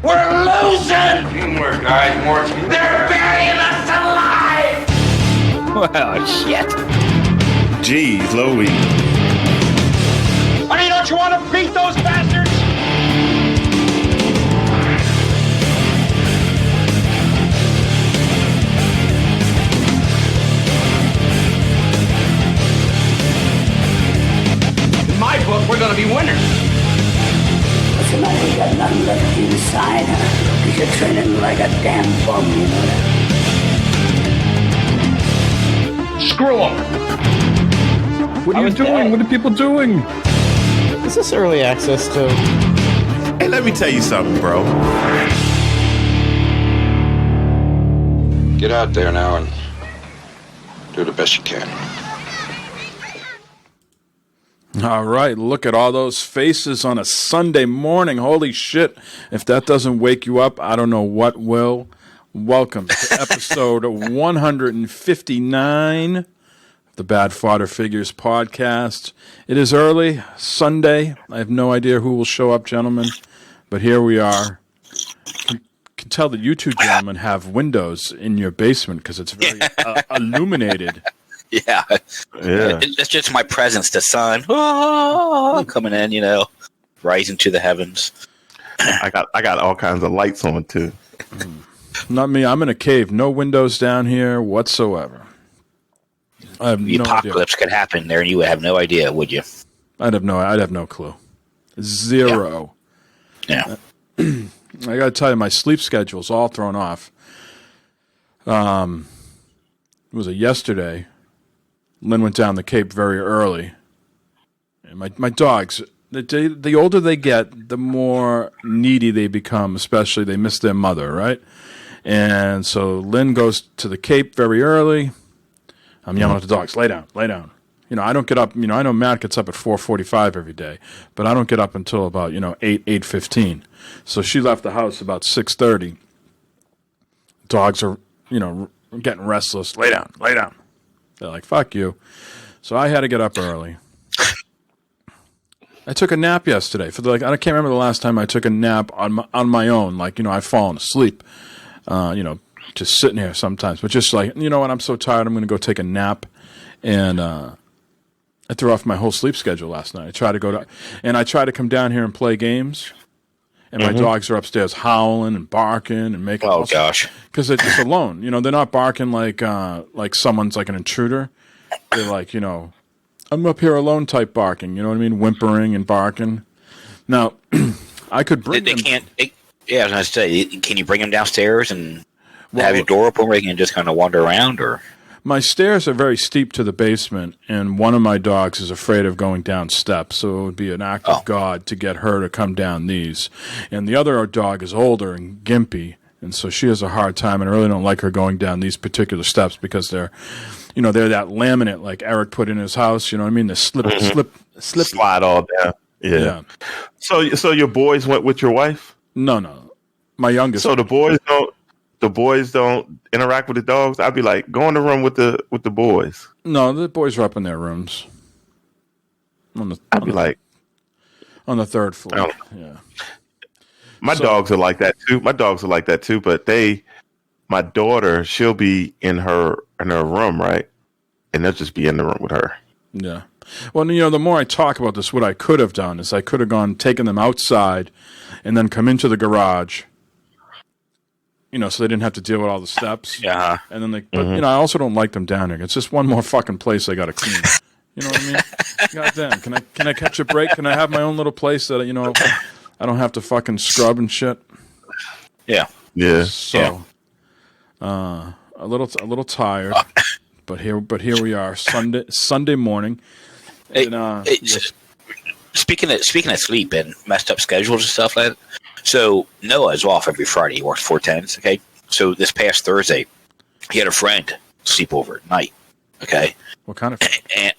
We're losing! Teamwork, guys, more teamwork. They're burying us alive! Well, shit. Jeez, Louie. I mean, don't you want to beat those bastards? In my book, we're going to be winners. What's the matter? You got nothing left inside, huh? Because you're training like a damn bum, you know that? Screw them. What are you doing? What are people doing? Is this early access to... Hey, let me tell you something, bro. Get out there now and do the best you can. All right, look at all those faces on a Sunday morning. Holy shit. If that doesn't wake you up, I don't know what will. Welcome to episode 159 of the Bad Fodder Figures podcast. It is early, Sunday. I have no idea who will show up, gentlemen, but here we are. Can tell that you two gentlemen have windows in your basement because it's very illuminated. Yeah. It's just my presence, the sun coming in, you know, rising to the heavens. I got all kinds of lights on too. Not me. I'm in a cave. No windows down here whatsoever. I have The no apocalypse could happen there, and you would have no idea, would you? I'd have no clue. Zero. Yeah. I got to tell you, my sleep schedule's all thrown off. It was yesterday. Lynn went down the Cape very early. And my dogs, the older they get, the more needy they become, especially they miss their mother, right? And so Lynn goes to the Cape very early. I'm yelling at the dogs, lay down, lay down. You know, I don't get up, you know, I know Matt gets up at 4:45 every day, but I don't get up until about, 8:15. So she left the house about 6:30. Dogs are, getting restless. Lay down, lay down. They're like, fuck you. So I had to get up early. I took a nap yesterday. I can't remember the last time I took a nap on my own. Like, I've fallen asleep, just sitting here sometimes. But just like, you know what, I'm so tired, I'm going to go take a nap. And I threw off my whole sleep schedule last night. I tried to come down here and play games. And my dogs are upstairs howling and barking and making. Oh gosh! Because they're just alone. They're not barking like someone's like an intruder. They're like, I'm up here alone type barking. You know what I mean? Whimpering and barking. Now, I could bring them. I was going to say, can you bring them downstairs and have your door open where you can just kind of wander around, or? My stairs are very steep to the basement, and one of my dogs is afraid of going down steps, so it would be an act of God to get her to come down these. And the other dog is older and gimpy, and so she has a hard time, and I really don't like her going down these particular steps because they're that laminate like Eric put in his house, you know what I mean? The slip slide all down. Yeah. So your boys went with your wife? No. My youngest. So the boys don't interact with the dogs. I'd be like, go in the room with the boys. No, the boys are up in their rooms. I'd be like, on the third floor. Yeah. My dogs are like that too. But my daughter, she'll be in her room, right? And they'll just be in the room with her. Yeah. Well, the more I talk about this, what I could have done is I could have taken them outside and then come into the garage. So they didn't have to deal with all the steps. Yeah. And then I also don't like them down here. It's just one more fucking place I got to clean. You know what I mean? God damn. Can I catch a break? Can I have my own little place that, I don't have to fucking scrub and shit? Yeah. Yeah. So, a little tired, but here we are, Sunday morning. And, Speaking of sleep and messed up schedules and stuff like that, so Noah is off every Friday. He works 4/10s. Okay, so this past Thursday, he had a friend sleep over at night. Okay, what kind of friend? And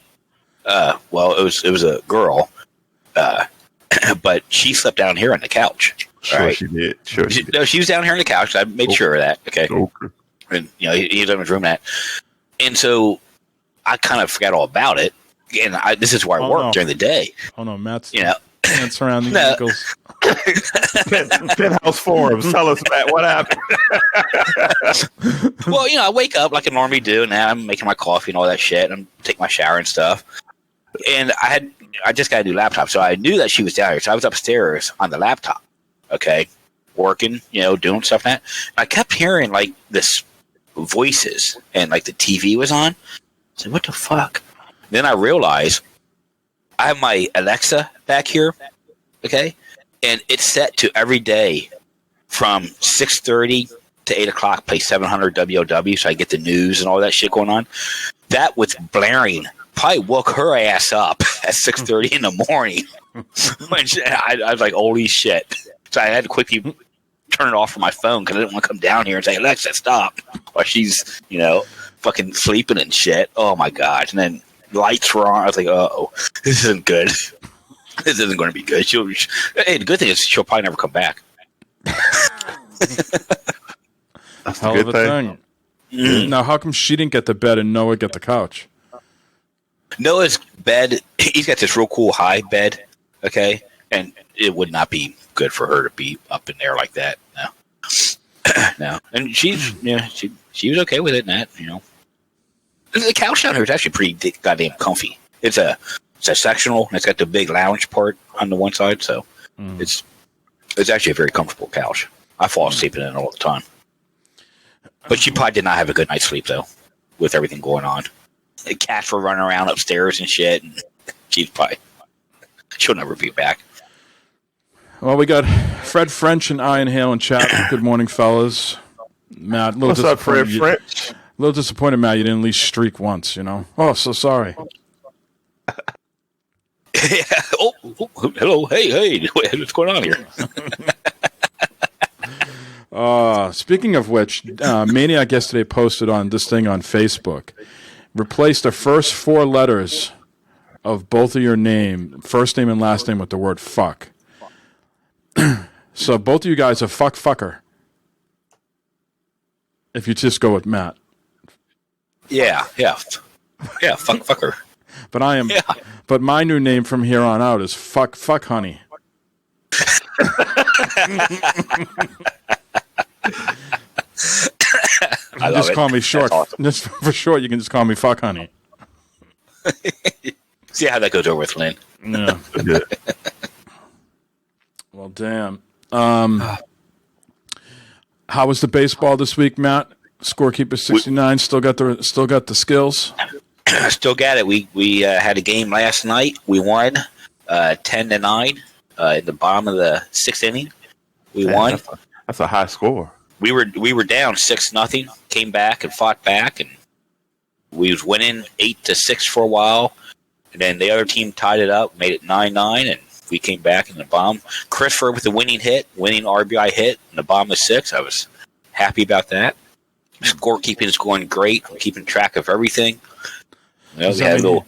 well, it was a girl, but she slept down here on the couch. Sure, right? she did. Sure, she did. No, she was down here on the couch. I made sure of that. Okay, and he was in his room that, and so I kind of forgot all about it. And this is where I work during the day. Oh no, Matt's pants around the No. ankles. Penthouse forums. Tell us, Matt, what happened? Well, I wake up like I normally do, and I'm making my coffee and all that shit, and take my shower and stuff. And I just got a new laptop, so I knew that she was down here. So I was upstairs on the laptop, okay, working, doing stuff like that. And I kept hearing like this voices, and like the TV was on. I said, "What the fuck?" Then I realized I have my Alexa back here, okay, and it's set to every day from 6:30 to 8 o'clock, play 700 WOW, so I get the news and all that shit going on. That was blaring. Probably woke her ass up at 6:30 in the morning. I was like, holy shit. So I had to quickly turn it off from my phone because I didn't want to come down here and say, Alexa, stop, while she's, fucking sleeping and shit. Oh, my God. And then lights were on. I was like, uh-oh, this isn't good. This isn't going to be good. Hey, the good thing is she'll probably never come back. That's Hell a of good a thing. thing. Now, how come she didn't get the bed and Noah get the couch? Noah's bed, he's got this real cool high bed, okay? And it would not be good for her to be up in there like that. No. No. And she was okay with it, and that, The couch down here is actually pretty goddamn comfy. It's a sectional, and it's got the big lounge part on the one side, so it's actually a very comfortable couch. I fall asleep in it all the time. But she probably did not have a good night's sleep, though, with everything going on. The cats were running around upstairs and shit, and she'll never be back. Well, we got Fred French and Ian Hale in chat. Good morning, fellas. Matt, What's up, Fred French? A little disappointed, Matt, you didn't at least streak once, Oh, so sorry. Yeah. Oh, hello. Hey, what's going on here? Speaking of which, Maniac yesterday posted on this thing on Facebook. Replace the first 4 letters of both of your name, first name and last name, with the word fuck. So both of you guys are fucker. If you just go with Matt. Yeah, fucker. But I am. Yeah. But my new name from here on out is fuck honey. Just call me short. Awesome. Just for short, you can just call me fuck honey. See how that goes over with Lynn. Yeah. Well, damn. How was the baseball this week, Matt? Scorekeeper 69 still got the skills. Still got it. We had a game last night. We won 10-9 in the bottom of the 6th inning. We won. That's a high score. We were down 6-0. Came back and fought back, and we was winning 8-6 for a while. And then the other team tied it up, made it 9-9, and we came back in the bottom. Christopher with the winning RBI hit in the bottom of 6. I was happy about that. Scorekeeping is going great. I'm keeping track of everything. We had a little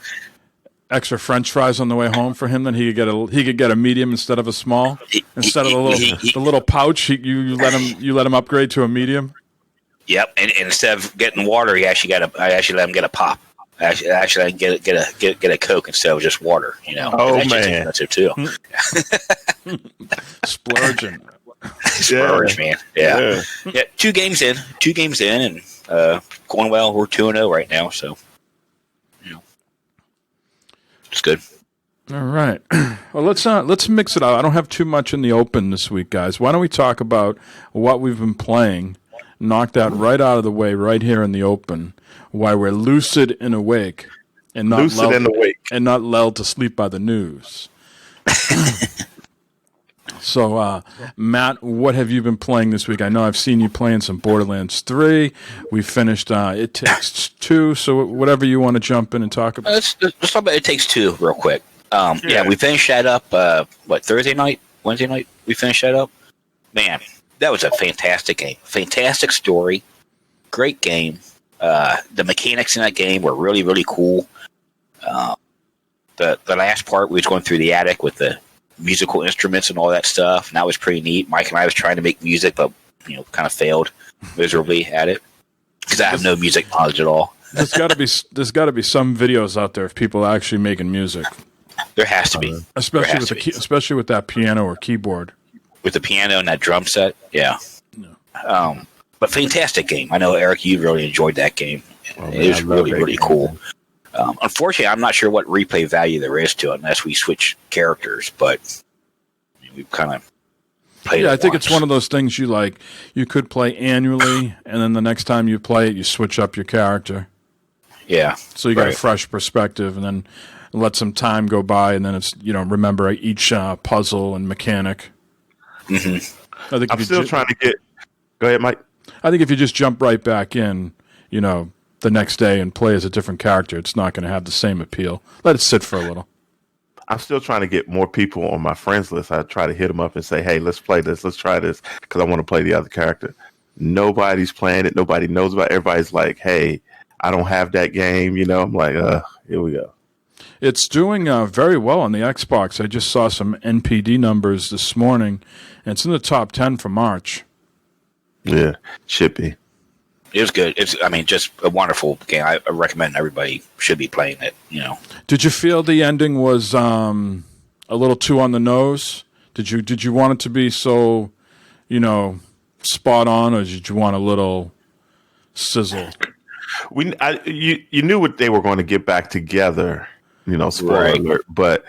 extra French fries on the way home for him. Then he could get a medium instead of a small. Instead of the little pouch, you let him upgrade to a medium. Yep, and instead of getting water, I actually let him get a pop. I actually let him get a Coke instead of just water. Oh man, that's it too. Splurging. Splurge, man. Yeah. 2 games in, and going well. We're 2-0 right now, so it's good. All right. Well, let's mix it out. I don't have too much in the open this week, guys. Why don't we talk about what we've been playing? Knock that right out of the way, right here in the open. Why we're lucid and awake, and not lulled to sleep by the news. So, Matt, what have you been playing this week? I know I've seen you playing some Borderlands 3. We finished It Takes Two, so whatever you want to jump in and talk about. Let's talk about It Takes Two real quick. We finished that up, Thursday night? Wednesday night? We finished that up? Man, that was a fantastic game. Fantastic story. Great game. The mechanics in that game were really, really cool. The last part, we was going through the attic with the musical instruments and all that stuff, and that was pretty neat. Mike and I was trying to make music, but kind of failed miserably at it because I have no music knowledge at all. There's got to be some videos out there of people actually making music. There has to be. Especially with especially with that piano or keyboard. With the piano and that drum set, yeah. But fantastic game. I know, Eric, you really enjoyed that game. It was really, really cool. Unfortunately, I'm not sure what replay value there is to it unless we switch characters, but we've kind of played it I think once. it's one of those things you could play annually, and then the next time you play it, you switch up your character. Yeah. So you got a fresh perspective, and then let some time go by, and then it's remember each puzzle and mechanic. Mm-hmm. I think I'm still trying to get. Go ahead, Mike. I think if you just jump right back in, the next day and play as a different character, it's not going to have the same appeal. Let it sit for a little. I'm still trying to get more people on my friends list. I try to hit them up and say, "Hey, let's play this. Let's try this," because I want to play the other character. Nobody's playing it. Nobody knows about it. Everybody's like, "Hey, I don't have that game." I'm like, here we go. It's doing very well on the Xbox. I just saw some NPD numbers this morning, and it's in the top 10 for March. Yeah, should be. It was good. It's just a wonderful game. I recommend everybody should be playing it. Did you feel the ending was a little too on the nose? Did you want it to be so, spot on, or did you want a little sizzle? You knew what they were going to get back together. Spoiler alert. But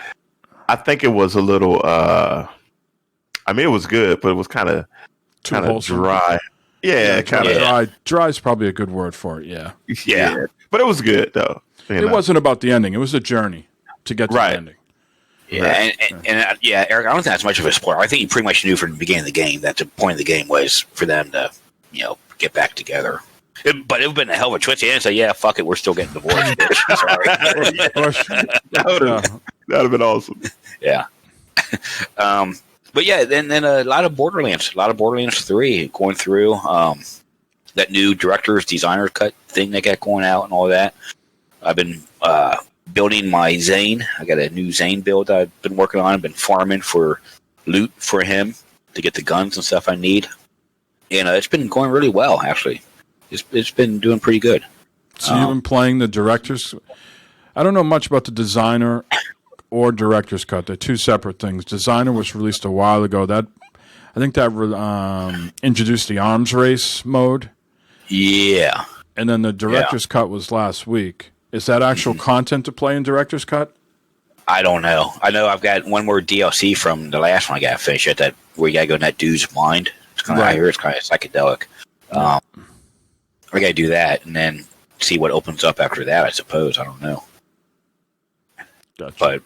I think it was a little. It was good, but it was kind of dry. Yeah, kind of dry. Dry is probably a good word for it. Yeah. Yeah. But it was good though. It wasn't about the ending. It was a journey to get to the ending. Yeah, and Eric, I don't think that's much of a spoiler. I think you pretty much knew from the beginning of the game that the point of the game was for them to, get back together. But it would have been a hell of a twist. They didn't say, "Yeah, fuck it, we're still getting divorced." Bitch. Sorry. That would have been awesome. Yeah. But yeah, then a lot of Borderlands 3 going through that new director's designer cut thing they got going out and all that. I've been building my Zane. I got a new Zane build I've been working on. I've been farming for loot for him to get the guns and stuff I need, and it's been going really well. Actually, it's been doing pretty good. So you've been playing the director's. I don't know much about the designer or director's cut. They're two separate things. Designer was released a while ago. I think that introduced the arms race mode. Yeah. And then the director's cut was last week. Is that actual content to play in director's cut? I don't know. I know I've got one more DLC from the last one I got to finish at that where you got to go in that dude's mind. It's kind of I hear it's kind of psychedelic. I got to do that and then see what opens up after that. I suppose I don't know. Gotcha. But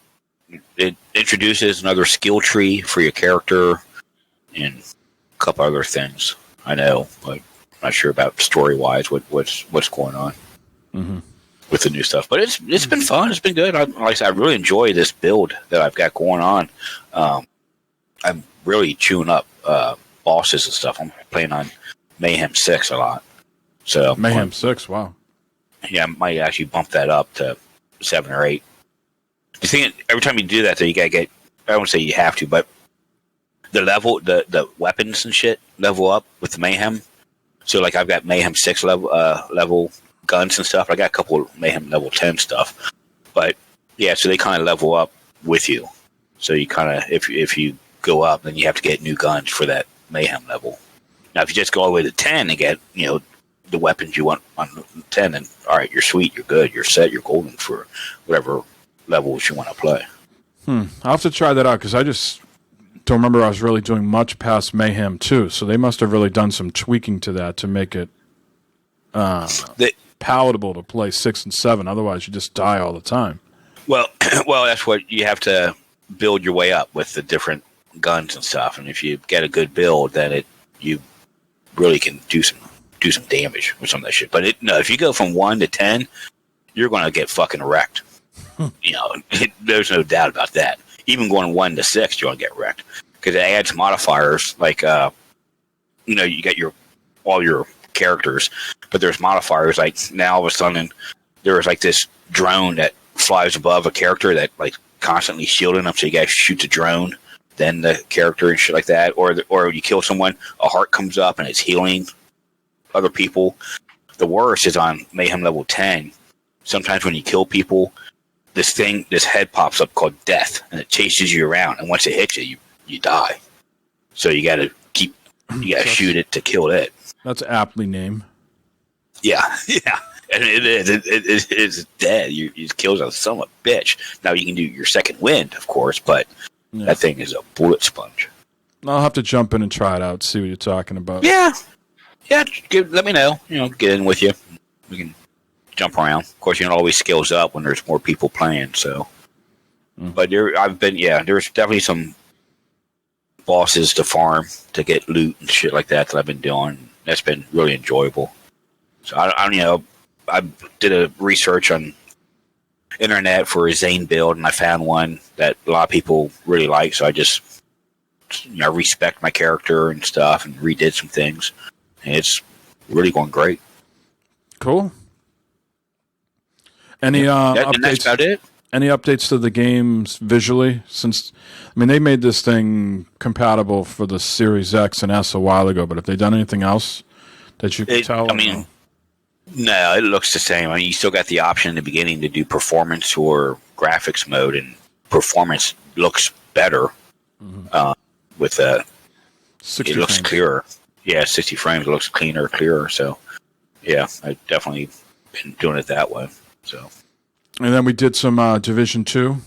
it introduces another skill tree for your character and a couple other things. I know, but I'm not sure about story-wise what's going on with the new stuff. But it's been fun. It's been good. Like I said, I really enjoy this build that I've got going on. I'm really chewing up bosses and stuff. I'm playing on Mayhem 6 a lot. So Mayhem 6, wow. Yeah, I might actually bump that up to 7 or 8. The thing, every time you do that, though, you gotta get. I don't say you have to, but the weapons and shit level up with the Mayhem. So, like, I've got Mayhem 6 level guns and stuff. I got a couple of Mayhem level 10 stuff, but yeah, so they kind of level up with you. So you kind of, if you go up, then you have to get new guns for that Mayhem level. Now, if you just go all the way to 10 and get the weapons you want on 10, then all right, you're sweet, you're good, you're set, you're golden for whatever levels you want to play. I'll have to try that out because I just don't remember I was really doing much past Mayhem 2, so they must have really done some tweaking to that to make it palatable to play 6 and 7. Otherwise, you just die all the time. Well, that's what you have to build your way up with the different guns and stuff. And if you get a good build, then you really can do some damage with some of that shit. But if you go from 1 to 10, you're going to get fucking wrecked. There's no doubt about that. Even going 1 to 6, you're going to get wrecked because it adds modifiers like you got all your characters, but there's modifiers like now all of a sudden there's like this drone that flies above a character that like constantly shielding them, so you guys shoot the drone, then the character and shit like that, or you kill someone, a heart comes up and it's healing other people. The worst is on Mayhem level 10. Sometimes when you kill people, this head pops up called death, and it chases you around. And once it hits you, you die. So you got to shoot it to kill it. That's aptly named. Yeah, yeah. And it is. It is dead. It kills a son of a bitch. Now you can do your second wind, of course, but that thing is a bullet sponge. I'll have to jump in and try it out, see what you're talking about. Yeah. Yeah, let me know. Get in with you. We can jump around. Of course, always scales up when there's more people playing, so. But there's definitely some bosses to farm to get loot and shit like that I've been doing. That's been really enjoyable. So I did a research on internet for a Zane build, and I found one that a lot of people really like. So I just respect my character and stuff, and redid some things, and it's really going great. Cool. Any updates? And that's about it. Any updates to the games visually? Since they made this thing compatible for the Series X and S a while ago, but have they done anything else that you can tell? No, it looks the same. You still got the option in the beginning to do performance or graphics mode, and performance looks better with it looks clearer. Yeah, 60 frames. It looks clearer. So, yeah, I've definitely been doing it that way. So, and then we did some Division 2.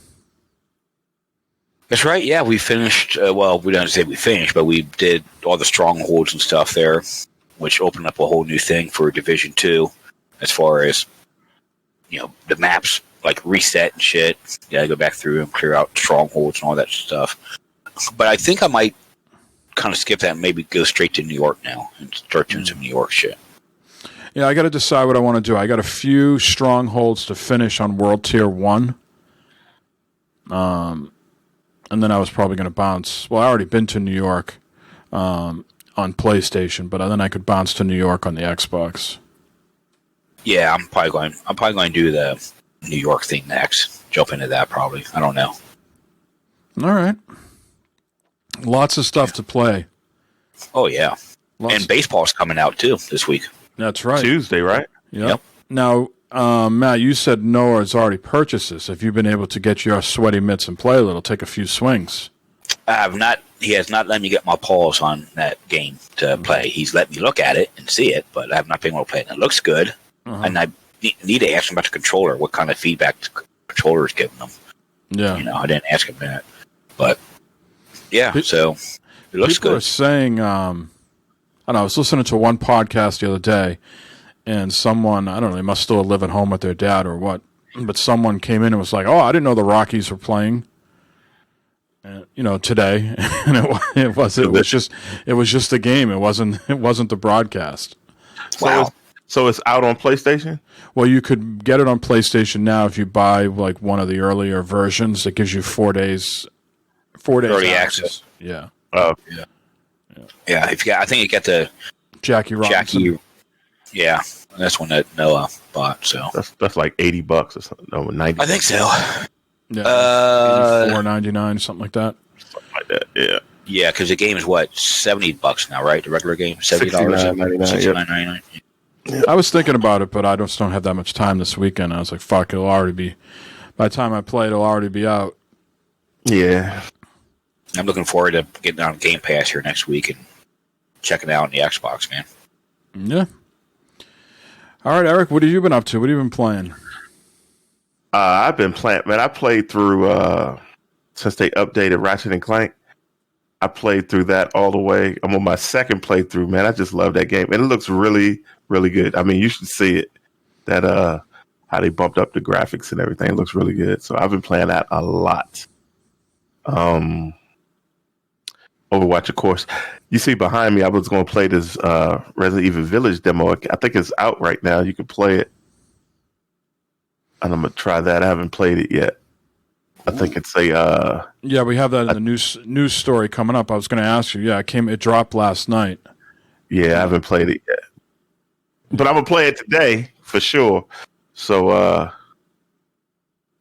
That's right. Yeah, we finished. We don't say we finished, but we did all the strongholds and stuff there, which opened up a whole new thing for Division 2 as far as, the maps, like reset and shit. You gotta go back through and clear out strongholds and all that stuff. But I think I might kind of skip that and maybe go straight to New York now and start doing some New York shit. Yeah, I got to decide what I want to do. I got a few strongholds to finish on World Tier 1. And then I was probably going to bounce. Well, I already been to New York on PlayStation, but then I could bounce to New York on the Xbox. Yeah, I'm probably going to do the New York thing next. Jump into that probably. I don't know. All right. Lots of stuff to play. Oh yeah, and baseball's coming out too this week. That's right. Tuesday, right? Yep. Now, Matt, you said Noah has already purchased this. Have you been able to get your sweaty mitts and play a little, take a few swings? I have not. He has not let me get my paws on that game to play. He's let me look at it and see it, but I have not been able to play it. And it looks good, and I need to ask him about the controller. What kind of feedback the controller is giving them? Yeah. I didn't ask him that, but yeah. So it looks people good. Are saying, I was listening to one podcast the other day, and someone, I don't know, they must still live at home with their dad or what, but someone came in and was like, "Oh, I didn't know the Rockies were playing." Today, and it was just a game. It wasn't the broadcast. Wow. So it's out on PlayStation? Well, you could get it on PlayStation now if you buy like one of the earlier versions. It gives you 4 days. 4 days early access. Yeah. Oh, yeah. Yeah. I think you got the Jackie Robinson. Yeah, that's one that Noah bought. So that's like $80 or something. No, 90. I think so. Yeah, $4.99, something like that. Something like that. Yeah. Yeah, because the game is what, $70 now, right? The regular game, $70, $69.99. $69.99. I was thinking about it, but I just don't have that much time this weekend. I was like, "Fuck, it'll already be." By the time I play, it'll already be out. Yeah. I'm looking forward to getting on Game Pass here next week and checking it out on the Xbox, man. Yeah. All right, Eric, what have you been up to? What have you been playing? I've been playing, man. I played through since they updated Ratchet and Clank. I played through that all the way. I'm on my second playthrough, man. I just love that game, and it looks really, really good. I mean, you should see it. That how they bumped up the graphics and everything. It looks really good. So I've been playing that a lot. Overwatch, of course. You see behind me, I was going to play this Resident Evil Village demo. I think it's out right now. You can play it. And I'm going to try that. I haven't played it yet. I think it's a... yeah, we have that in the news story coming up. I was going to ask you. Yeah, it dropped last night. Yeah, I haven't played it yet. But I'm going to play it today, for sure. So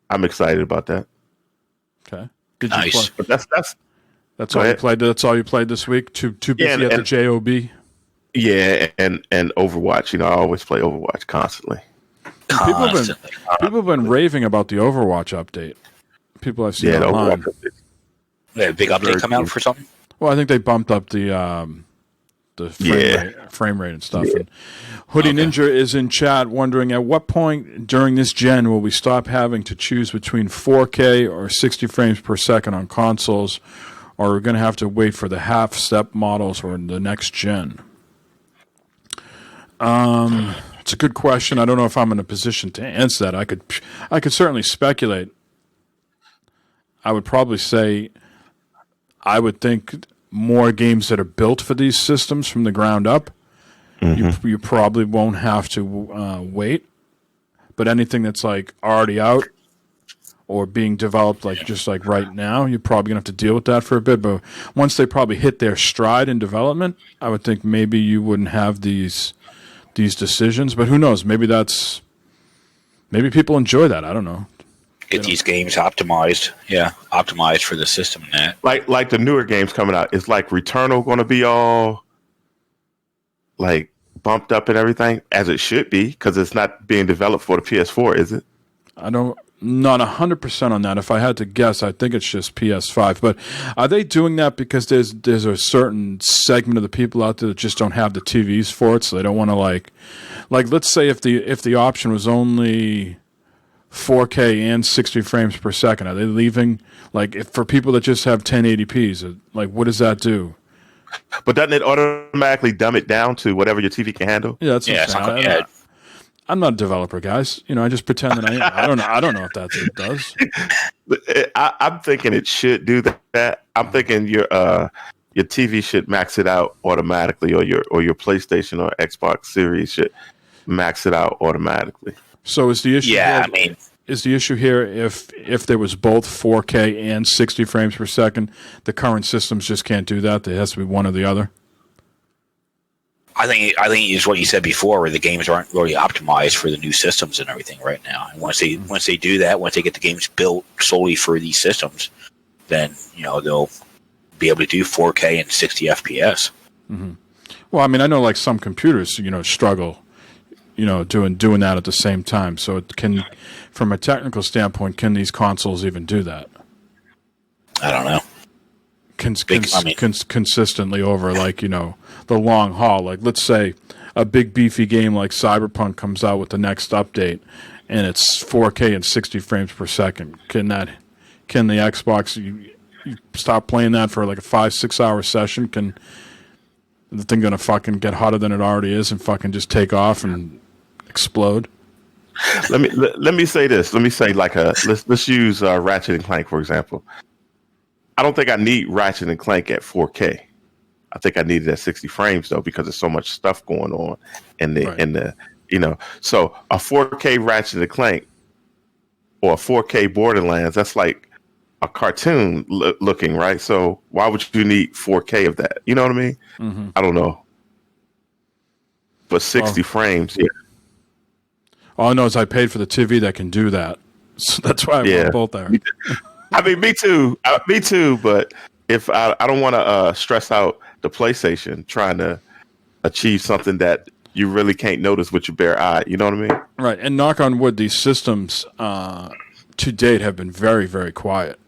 I'm excited about that. Okay. Nice. But that's all you played. That's all you played this week. Too busy at the JOB. Yeah, and Overwatch. I always play Overwatch constantly. constantly. People have been raving about the Overwatch update. People I've seen Yeah, the online. Overwatch update. They had a big update come out for something. Well, I think they bumped up the frame rate and stuff. Yeah. And Hoodie Ninja is in chat wondering at what point during this gen will we stop having to choose between 4K or 60 frames per second on consoles, or we're going to have to wait for the half-step models or the next gen? It's a good question. I don't know if I'm in a position to answer that. I could certainly speculate. I would probably say I would think more games that are built for these systems from the ground up, you probably won't have to wait. But anything that's like already out or being developed just like right now, you're probably going to have to deal with that for a bit. But once they probably hit their stride in development, I would think maybe you wouldn't have these decisions. But who knows? Maybe people enjoy that. I don't know. Get these games optimized. Yeah, optimized for the system and that. Like the newer games coming out, is like Returnal going to be all like bumped up and everything as it should be, because it's not being developed for the PS4, is it? Not 100% on that. If I had to guess, I think it's just PS5. But are they doing that because there's a certain segment of the people out there that just don't have the TVs for it, so they don't want to like let's say if the option was only 4K and 60 frames per second, are they leaving for people that just have 1080p's? What does that do? But doesn't it automatically dumb it down to whatever your TV can handle? Yeah, I'm not a developer, guys. I just pretend that I am. I don't know if that's what it does. I'm thinking it should do that. I'm thinking your TV should max it out automatically, or your PlayStation or Xbox Series should max it out automatically. So is the issue? Yeah, is the issue here if there was both 4K and 60 frames per second, the current systems just can't do that? There has to be one or the other. I think it's what you said before, where the games aren't really optimized for the new systems and everything right now. And once they do that, once they get the games built solely for these systems, then they'll be able to do 4K and 60 FPS. Mm-hmm. Well, I know some computers struggle, doing that at the same time. So it can, from a technical standpoint, can these consoles even do that? I don't know. Consistently over the long haul. Let's say a big beefy game like Cyberpunk comes out with the next update and it's 4K and 60 frames per second. Can the Xbox you stop playing that for a 5-6 hour session? Can the thing gonna fucking get hotter than it already is and fucking just take off and explode? Let me say this. Let me say let's use Ratchet and Clank for example. I don't think I need Ratchet and Clank at 4K. I think I need it at 60 frames though, because there's so much stuff going on so a 4K Ratchet and Clank or a 4K Borderlands, that's like a cartoon looking, right? So why would you need 4K of that? You know what I mean? Mm-hmm. I don't know. But 60 frames, yeah. All I know is I paid for the TV that can do that. So that's why I want both there. Me too. Me too. But if I don't want to stress out the PlayStation trying to achieve something that you really can't notice with your bare eye. You know what I mean? Right. And knock on wood, these systems to date have been very, very quiet.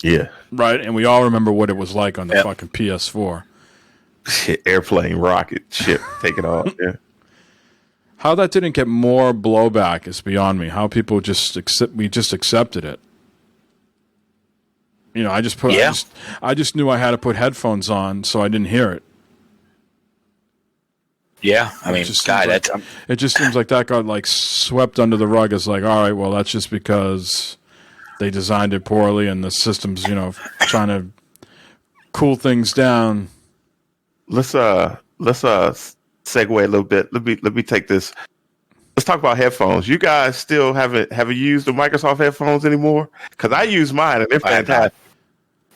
Yeah. Right. And we all remember what it was like on the fucking PS4. Airplane, rocket, ship, take it off. Yeah. How that didn't get more blowback is beyond me. How people just accepted it. I just knew I had to put headphones on so I didn't hear it. Yeah, it just seems like that got swept under the rug as all right, well, that's just because they designed it poorly and the system's trying to cool things down. Let's segue a little bit. Let me take this. Let's talk about headphones. You guys still haven't used the Microsoft headphones anymore? Because I use mine and they're fantastic.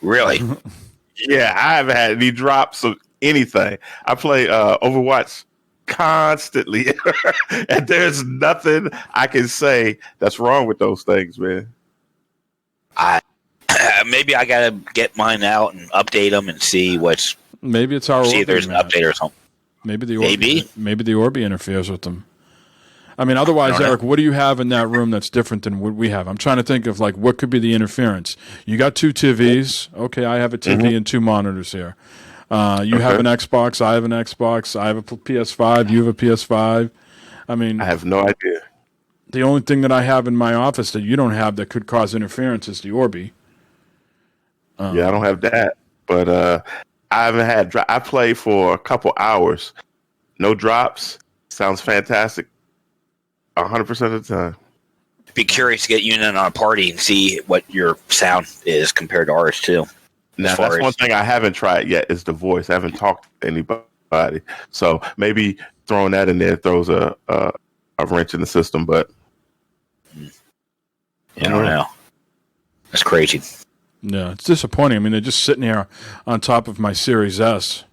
Really? Yeah, I haven't had any drops of anything. I play Overwatch constantly, and there's nothing I can say that's wrong with those things, man. Maybe I gotta get mine out and update them and see what's. Maybe it's our. See if there's an update or something. Maybe the Orbi interferes with them. I mean, otherwise, Eric, what do you have in that room that's different than what we have? I'm trying to think of like what could be the interference. You got 2 TVs. Okay, I have a TV and 2 monitors here. You have an Xbox. I have an Xbox. I have a PS5. You have a PS5. I mean, I have no idea. The only thing that I have in my office that you don't have that could cause interference is the Orbi. Yeah, I don't have that, but I haven't had. I played for a couple hours, no drops. Sounds fantastic. 100% of the time. Be curious to get you in on a party and see what your sound is compared to ours too. Now that's one thing I haven't tried yet is the voice. I haven't talked to anybody, so maybe throwing that in there throws a wrench in the system. But I don't know. That's crazy. Yeah, it's disappointing. I mean, they're just sitting here on top of my Series S,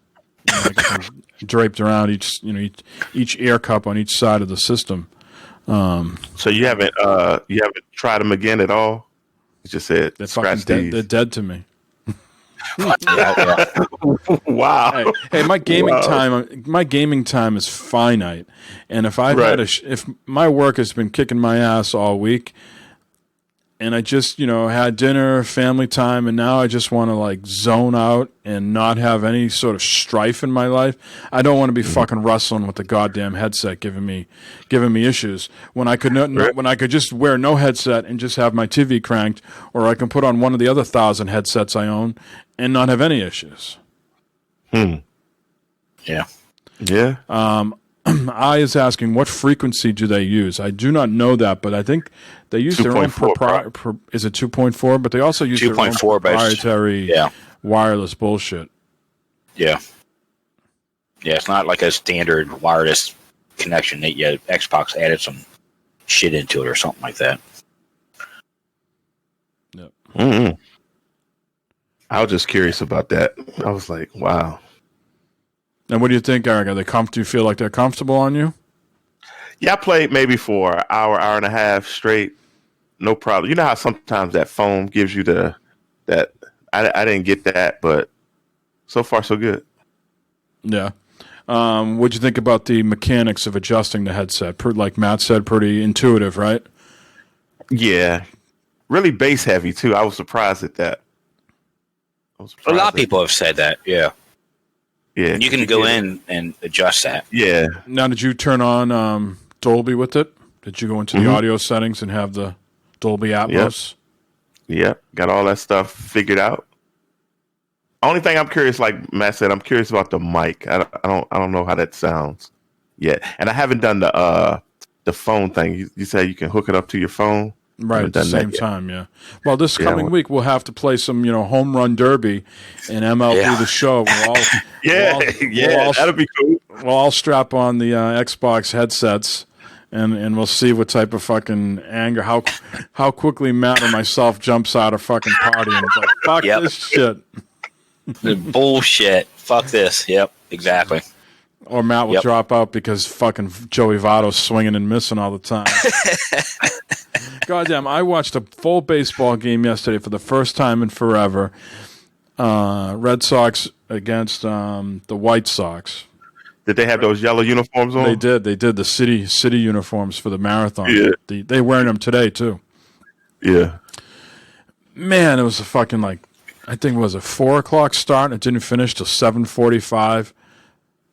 draped around each air cup on each side of the system. So you haven't tried them again at all? You just said they're scratch fucking these. They're dead to me. Wow. Hey, my gaming time is finite, and if I've had if my work has been kicking my ass all week, and I just had dinner, family time, and now I just want to like zone out and not have any sort of strife in my life. I don't want to be fucking wrestling with the goddamn headset giving me issues when I could just wear no headset and just have my TV cranked, or I can put on one of the other 1,000 headsets I own and not have any issues. Yeah. I is asking what frequency do they use? I do not know that, but I think they use their own proprietary. Is it 2.4? But they also use their own proprietary wireless bullshit. Yeah. Yeah, it's not like a standard wireless connection. Xbox added some shit into it or something like that. Yep. Mm-hmm. I was just curious about that. I was like, wow. And what do you think, Eric? Are they do you feel like they're comfortable on you? Yeah, I played maybe for an hour and a half straight. No problem. You know how sometimes that foam gives you that I didn't get that, but so far so good. Yeah. What'd you think about the mechanics of adjusting the headset? Like Matt said, pretty intuitive, right? Yeah. Really bass heavy, too. I was surprised at that. A lot of people have said that, yeah. Yeah. And you can go in and adjust that. Yeah. Now, did you turn on Dolby with it? Did you go into the audio settings and have the Dolby Atmos? Yep. Got all that stuff figured out. Only thing I'm curious, like Matt said, I'm curious about the mic. I don't know how that sounds yet, and I haven't done the phone thing. You said you can hook it up to your phone, right? At the same time, yeah. Well, this coming week we'll have to play some, home run derby and MLB the Show. That'll be cool. We'll all strap on the Xbox headsets. And we'll see what type of fucking anger, how quickly Matt or myself jumps out of fucking party and is like, fuck this shit. The bullshit. Fuck this. Yep, exactly. Or Matt will drop out because fucking Joey Votto's swinging and missing all the time. Goddamn, I watched a full baseball game yesterday for the first time in forever. Red Sox against the White Sox. Did they have those yellow uniforms on? They did. They did the city uniforms for the marathon. Yeah. They wearing them today too. Yeah. Man, it was a fucking I think it was a 4:00 start. And it didn't finish till 7:45.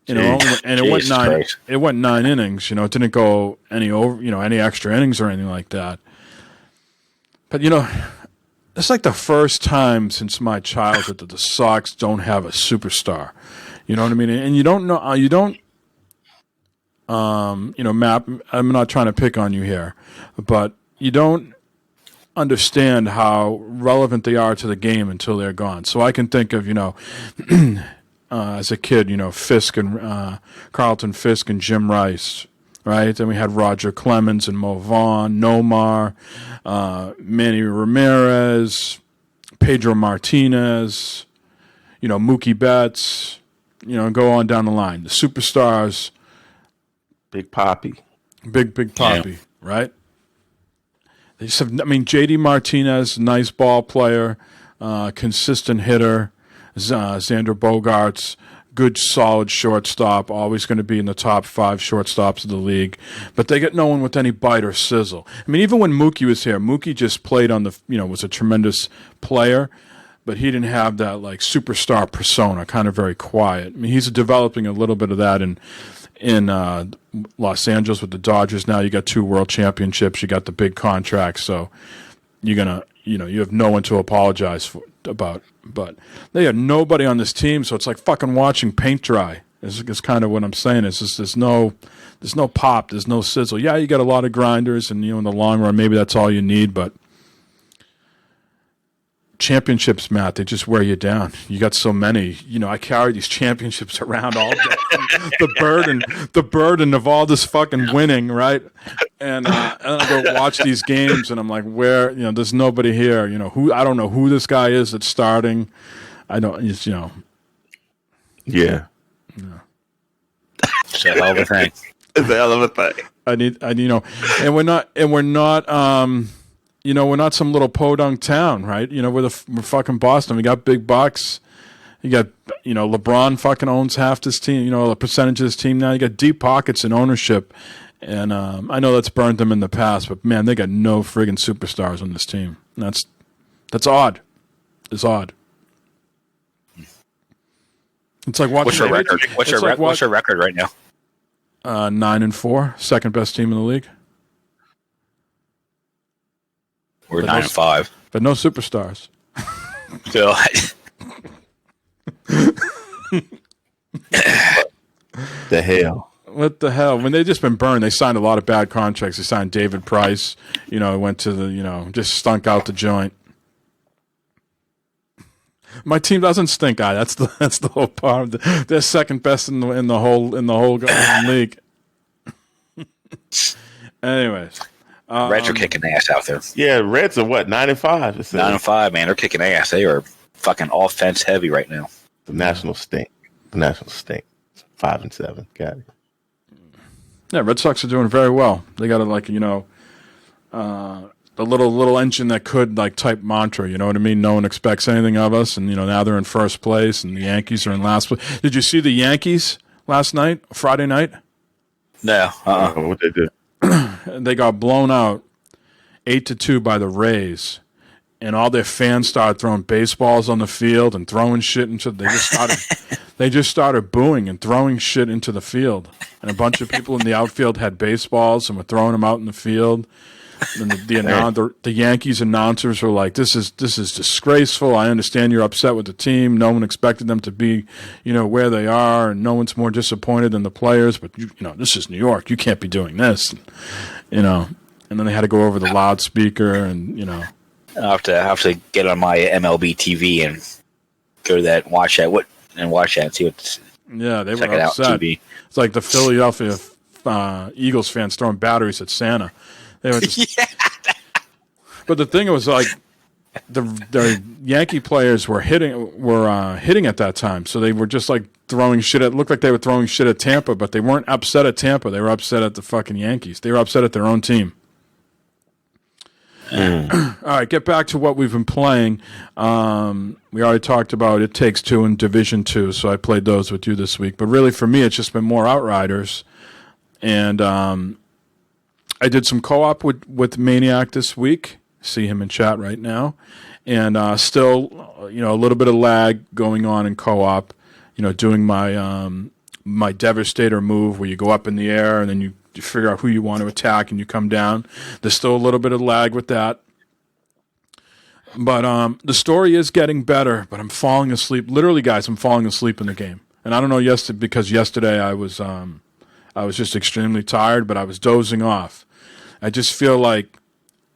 And it went nine. It went 9 innings. It didn't go any extra innings or anything like that. But it's like the first time since my childhood that the Sox don't have a superstar. You know what I mean? And you don't know. Matt, I'm not trying to pick on you here, but you don't understand how relevant they are to the game until they're gone. So I can think of, as a kid, Fisk and Carlton Fisk and Jim Rice, right? Then we had Roger Clemens and Mo Vaughn, Nomar, Manny Ramirez, Pedro Martinez, Mookie Betts. Go on down the line. The superstars. Big Papi. Big Papi, right? They just have, J.D. Martinez, nice ball player, consistent hitter. Xander Bogaerts, good, solid shortstop, always going to be in the top 5 shortstops of the league. But they get no one with any bite or sizzle. I mean, even when Mookie was here, Mookie just played on the, was a tremendous player, but he didn't have that like superstar persona, kind of very quiet. I mean, he's developing a little bit of that in Los Angeles with the Dodgers now. You got 2 world championships, you got the big contracts, so you're going to, you have no one to apologize about. But they have nobody on this team, so it's like fucking watching paint dry. Is kind of what I'm saying. It's just there's no pop, there's no sizzle. Yeah, you got a lot of grinders, and in the long run, maybe that's all you need. But championships, Matt, they just wear you down. You got so many. I carry these championships around all day. the burden of all this fucking winning, right? And I go watch these games, and I'm like, where? There's nobody here. Who? I don't know who this guy is that's starting. I don't. Yeah. It's a hell of a thing. It's a hell of a thing. I need, and we're not, we're not some little podunk town, right? We're fucking Boston. We got big bucks. You got, LeBron fucking owns half this team, a percentage of this team now. You got deep pockets and ownership. And I know that's burned them in the past, but man, they got no friggin' superstars on this team. That's odd. It's odd. It's like watching. What's your record? What's your record right now? 9-4, second best team in the league. We're 9-5, but no superstars. So, the hell. What the hell? When they've just been burned, they signed a lot of bad contracts. They signed David Price. Went to the just stunk out the joint. My team doesn't stink eye. That's the whole part. They're second best in the whole goddamn league. Anyways, Reds are kicking ass out there. Yeah, Reds are what 9-5. 9-5, man. They're kicking ass. They are fucking offense heavy right now. The Nationals stink. 5-7. Got it. Yeah, Red Sox are doing very well. They got the little engine that could type mantra, you know what I mean? No one expects anything of us, and now they're in first place, and the Yankees are in last place. Did you see the Yankees last night, Friday night? No. What they did? They got blown out 8-2 by the Rays, and all their fans started throwing baseballs on the field and throwing shit into. They just started booing and throwing shit into the field, and a bunch of people in the outfield had baseballs and were throwing them out in the field. And the Yankees announcers were like, "This is disgraceful. I understand you're upset with the team. No one expected them to be, where they are, and no one's more disappointed than the players. But this is New York. You can't be doing this, And then they had to go over the loudspeaker, and I have to get on my MLB TV and go to that, watch that, and see what's. Yeah, they check were it upset. out. TV. It's like the Philadelphia Eagles fans throwing batteries at Santa. They were just, but the thing was the Yankee players were hitting at that time, so they were just throwing shit at. Looked like they were throwing shit at Tampa, but they weren't upset at Tampa. They were upset at the fucking Yankees. They were upset at their own team. All right, get back to what we've been playing. We already talked about It Takes Two in Division 2, so I played those with you this week. But really, for me, it's just been more Outriders, and I did some co-op with Maniac this week. See him in chat right now. And still, a little bit of lag going on in co-op, doing my Devastator move where you go up in the air and then you figure out who you want to attack and you come down. There's still a little bit of lag with that. But the story is getting better, but I'm falling asleep. Literally, guys, I'm falling asleep in the game. And I don't know because yesterday I was just extremely tired, but I was dozing off. I just feel like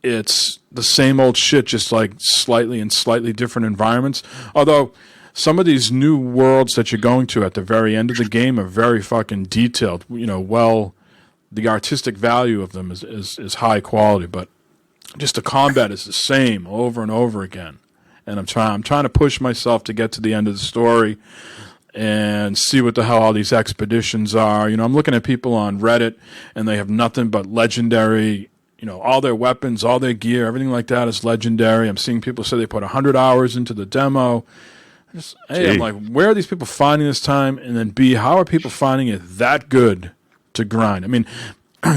it's the same old shit, just slightly different environments. Although some of these new worlds that you're going to at the very end of the game are very fucking detailed. The artistic value of them is high quality, but just the combat is the same over and over again. And I'm trying to push myself to get to the end of the story and see what the hell all these expeditions are. I'm looking at people on Reddit, and they have nothing but legendary, all their weapons, all their gear, everything like that is legendary. I'm seeing people say they put 100 hours into the demo. A, I'm like, where are these people finding this time? And then B, how are people finding it that good to grind? I mean,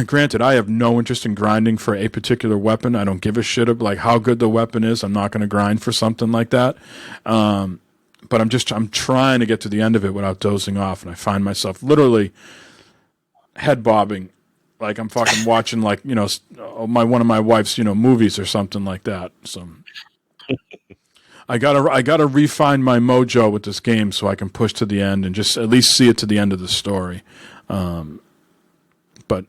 granted, I have no interest in grinding for a particular weapon. I don't give a shit about like how good the weapon is. I'm not going to grind for something like that. But I'm trying to get to the end of it without dozing off, and I find myself literally head bobbing, like I'm fucking watching like one of my wife's movies or something like that. So I gotta refine my mojo with this game so I can push to the end and just at least see it to the end of the story. But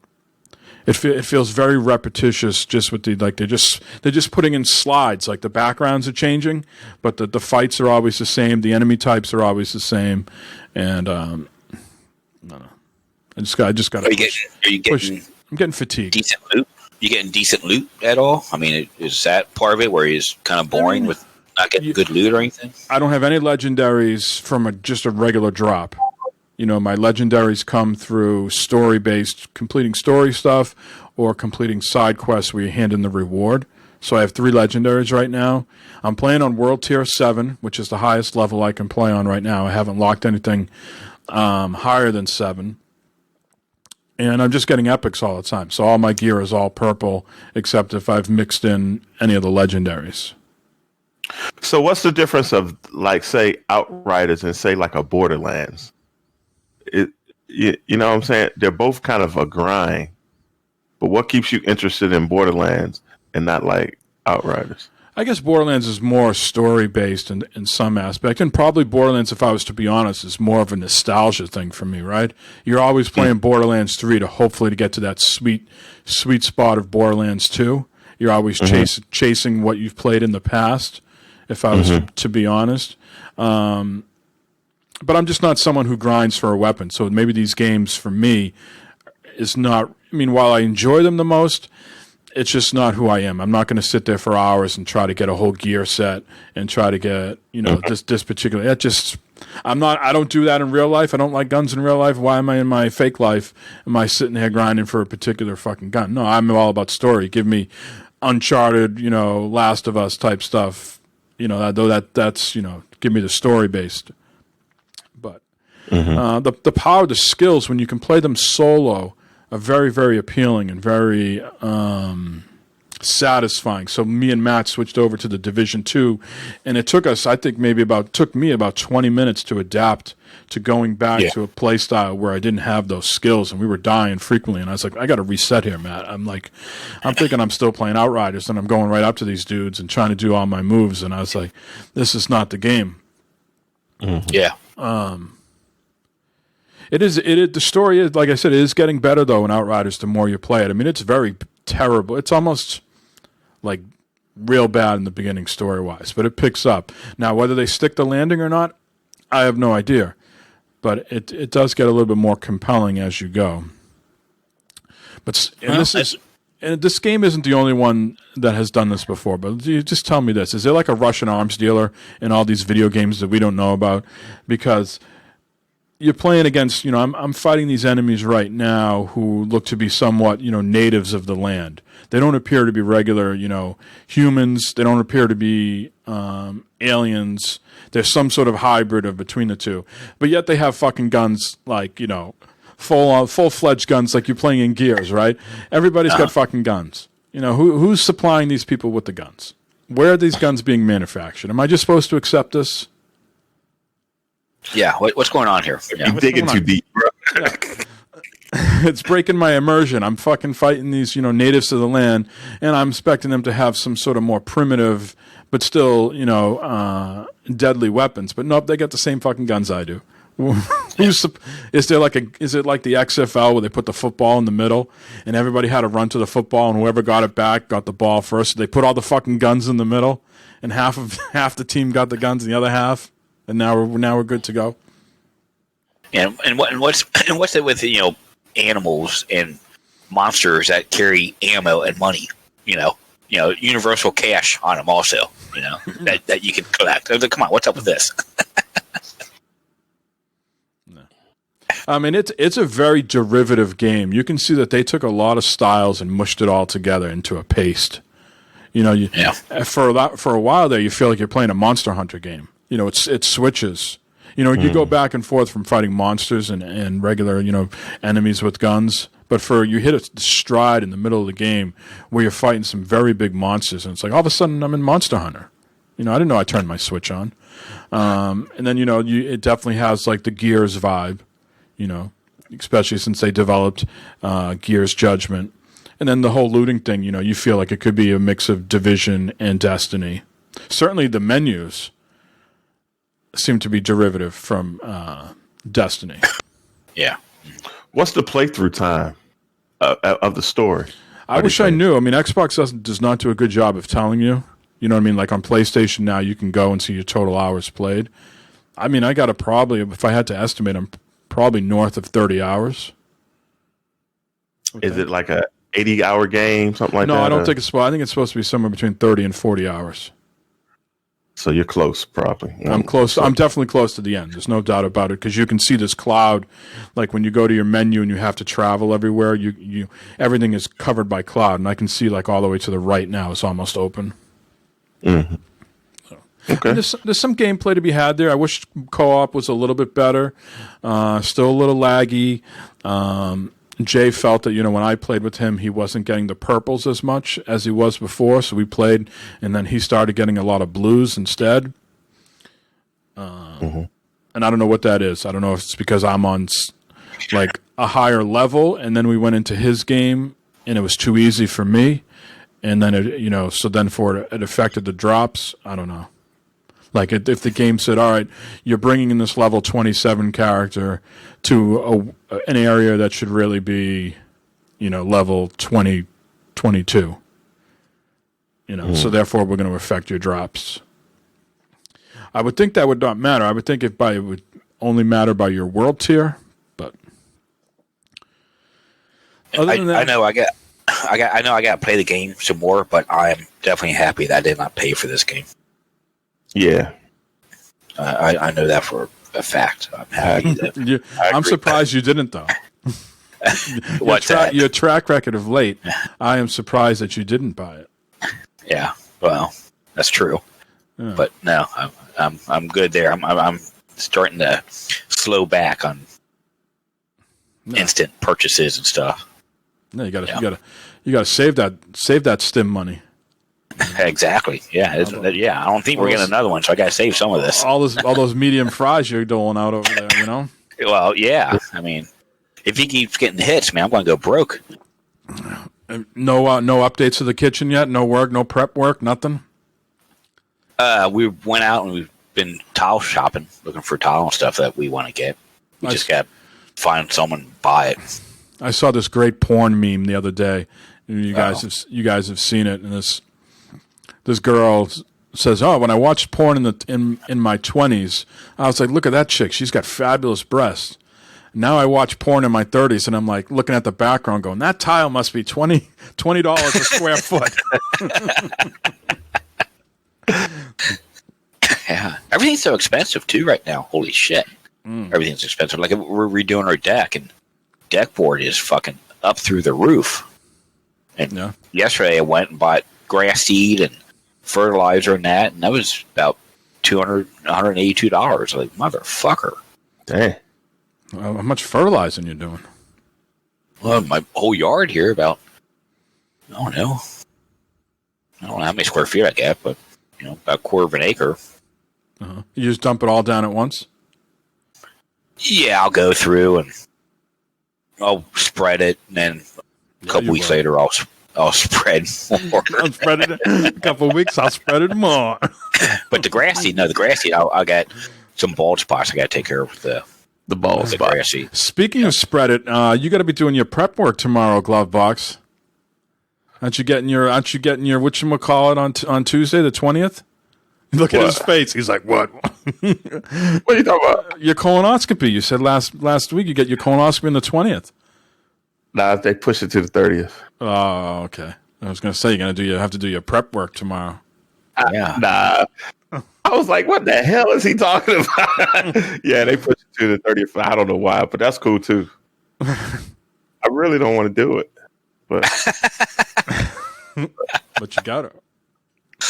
it feels very repetitious just with they're just putting in slides, like the backgrounds are changing, but the fights are always the same, the enemy types are always the same, and I don't know. I just got. Are you getting? I'm getting fatigued. Decent loot? You getting decent loot at all? I mean, is that part of it where he's kind of boring with not getting good loot or anything? I don't have any legendaries from just a regular drop. My legendaries come through story-based, completing story stuff, or completing side quests where you hand in the reward. So I have 3 legendaries right now. I'm playing on World Tier 7, which is the highest level I can play on right now. I haven't locked anything higher than 7. And I'm just getting epics all the time. So all my gear is all purple, except if I've mixed in any of the legendaries. So what's the difference of, like, say, Outriders and, say, like a Borderlands? You know what I'm saying? They're both kind of a grind. But what keeps you interested in Borderlands and not, like, Outriders? I guess Borderlands is more story-based in some aspect. And probably Borderlands, if I was to be honest, is more of a nostalgia thing for me, right? You're always playing Borderlands 3 to hopefully get to that sweet spot of Borderlands 2. You're always chasing what you've played in the past, if I was to be honest. But I'm just not someone who grinds for a weapon. So maybe these games, for me, is not... I mean, while I enjoy them the most, it's just not who I am. I'm not going to sit there for hours and try to get a whole gear set and try to get, this particular... I don't do that in real life. I don't like guns in real life. Why am I in my fake life? Am I sitting here grinding for a particular fucking gun? No, I'm all about story. Give me Uncharted, Last of Us type stuff. That's give me the story-based. But the power, the skills, when you can play them solo, are very, very appealing and very satisfying. So me and Matt switched over to the Division 2, and it took us, I think, took me about 20 minutes to adapt to going back to a play style where I didn't have those skills, and we were dying frequently. And I was like, I got to reset here, Matt. I'm thinking I'm still playing Outriders, and I'm going right up to these dudes and trying to do all my moves, and I was like, this is not the game. Yeah. The story is, like I said, it is getting better though in Outriders the more you play it. I mean, it's very terrible. It's almost like real bad in the beginning story wise, but it picks up. Now, whether they stick the landing or not, I have no idea. But it does get a little bit more compelling as you go. But this game isn't the only one that has done this before. But you just tell me this: is there like a Russian arms dealer in all these video games that we don't know about? Because you're playing against, I'm fighting these enemies right now who look to be somewhat, natives of the land. They don't appear to be regular, humans. They don't appear to be aliens. There's some sort of hybrid of between the two. But yet they have fucking guns like, full-fledged guns like you're playing in Gears, right? Everybody's got fucking guns. Who's supplying these people with the guns? Where are these guns being manufactured? Am I just supposed to accept this? Yeah, what's going on here? Yeah. You're digging too deep, bro. Yeah. It's breaking my immersion. I'm fucking fighting these, natives of the land, and I'm expecting them to have some sort of more primitive, but still, deadly weapons. But nope, they got the same fucking guns I do. Is it like the XFL where they put the football in the middle, and everybody had to run to the football, and whoever got it back got the ball first? They put all the fucking guns in the middle, and half the team got the guns, and the other half. And now we're good to go. And what's it with animals and monsters that carry ammo and money? Universal cash on them also. That you can collect. Come on, what's up with this? No. I mean, it's a very derivative game. You can see that they took a lot of styles and mushed it all together into a paste. For a while there, you feel like you're playing a Monster Hunter game. it switches. You go back and forth from fighting monsters and regular, enemies with guns. But you hit a stride in the middle of the game where you're fighting some very big monsters, and it's like all of a sudden I'm in Monster Hunter. I didn't know I turned my switch on. And then it definitely has like the Gears vibe, especially since they developed Gears Judgment, and then the whole looting thing. You feel like it could be a mix of Division and Destiny. Certainly, the menus seem to be derivative from Destiny. Yeah. What's the playthrough time of the story? I wish I knew. I mean, Xbox does not do a good job of telling you. You know what I mean? Like on PlayStation now, you can go and see your total hours played. I mean, I got to probably, if I had to estimate, I'm probably north of 30 hours. Is it like a 80-hour game, something like that? No, I don't think it's. I think it's supposed to be somewhere between 30 and 40 hours. So you're close, probably. I'm close. I'm definitely close to the end. There's no doubt about it, because you can see this cloud. Like when you go to your menu and you have to travel everywhere, you everything is covered by cloud, and I can see like all the way to the right now. It's almost open. Mm-hmm. Okay. There's some gameplay to be had there. I wish co-op was a little bit better. Still a little laggy. Jay felt that, when I played with him, he wasn't getting the purples as much as he was before. So we played, and then he started getting a lot of blues instead. And I don't know what that is. I don't know if it's because I'm on like a higher level, and then we went into his game, and it was too easy for me. And then it affected the drops. I don't know. Like if the game said, all right, you're bringing in this level 27 character to an area that should really be, level 20, 22. So therefore we're going to affect your drops. I would think that would not matter. I would think it would only matter by your world tier, but other than that, I know I got to play the game some more, but I'm definitely happy that I did not pay for this game. Yeah. I know that for a fact. I'm happy that. I'm surprised you didn't, though. Your track record of late, I am surprised that you didn't buy it. Yeah, well, that's true. Yeah. But no, I'm good there. I'm starting to slow back on instant purchases and stuff. No, you gotta save that stim money. Exactly. Yeah. I don't think we're getting another one, so I got to save some of this. All those medium fries you're doling out over there, Well, yeah. I mean, if he keeps getting hits, man, I'm going to go broke. No updates to the kitchen yet. No work. No prep work. Nothing. We went out and we've been tile shopping, looking for tile and stuff that we want to get. We just got to find someone and buy it. I saw this great porn meme the other day. You guys have seen it, and this girl says, "Oh, when I watched porn in my 20s, I was like, look at that chick. She's got fabulous breasts. Now I watch porn in my 30s, and I'm like looking at the background, going, that tile must be $20 a square foot." Yeah, everything's so expensive too right now. Holy shit, everything's expensive. Like we're redoing our deck, and deck board is fucking up through the roof. And yesterday I went and bought grass seed and fertilizer and that was about $182. Like, motherfucker. Dang. How much fertilizing you doing? Well, my whole yard here, about, I don't know how many square feet I got, but about a quarter of an acre. Uh-huh. You just dump it all down at once? Yeah, I'll go through and I'll spread it, and then a couple weeks later I'll spread more. I'll spread it a couple of weeks. I'll spread it more. But the grass seed, I got some bald spots I got to take care of with the bald spot. Grass seed. Speaking of spread it, you got to be doing your prep work tomorrow, Glove Box. Aren't you getting your whatchamacallit on Tuesday the 20th? Look at his face. He's like, what? What are you talking about? Your colonoscopy. You said last week you get your colonoscopy on the 20th. Nah, they push it to the 30th. Oh, okay. I was going to say you have to do your prep work tomorrow. Yeah. Nah. I was like, what the hell is he talking about? Yeah, they push it to the 30th. I don't know why, but that's cool too. I really don't want to do it, but but you got it.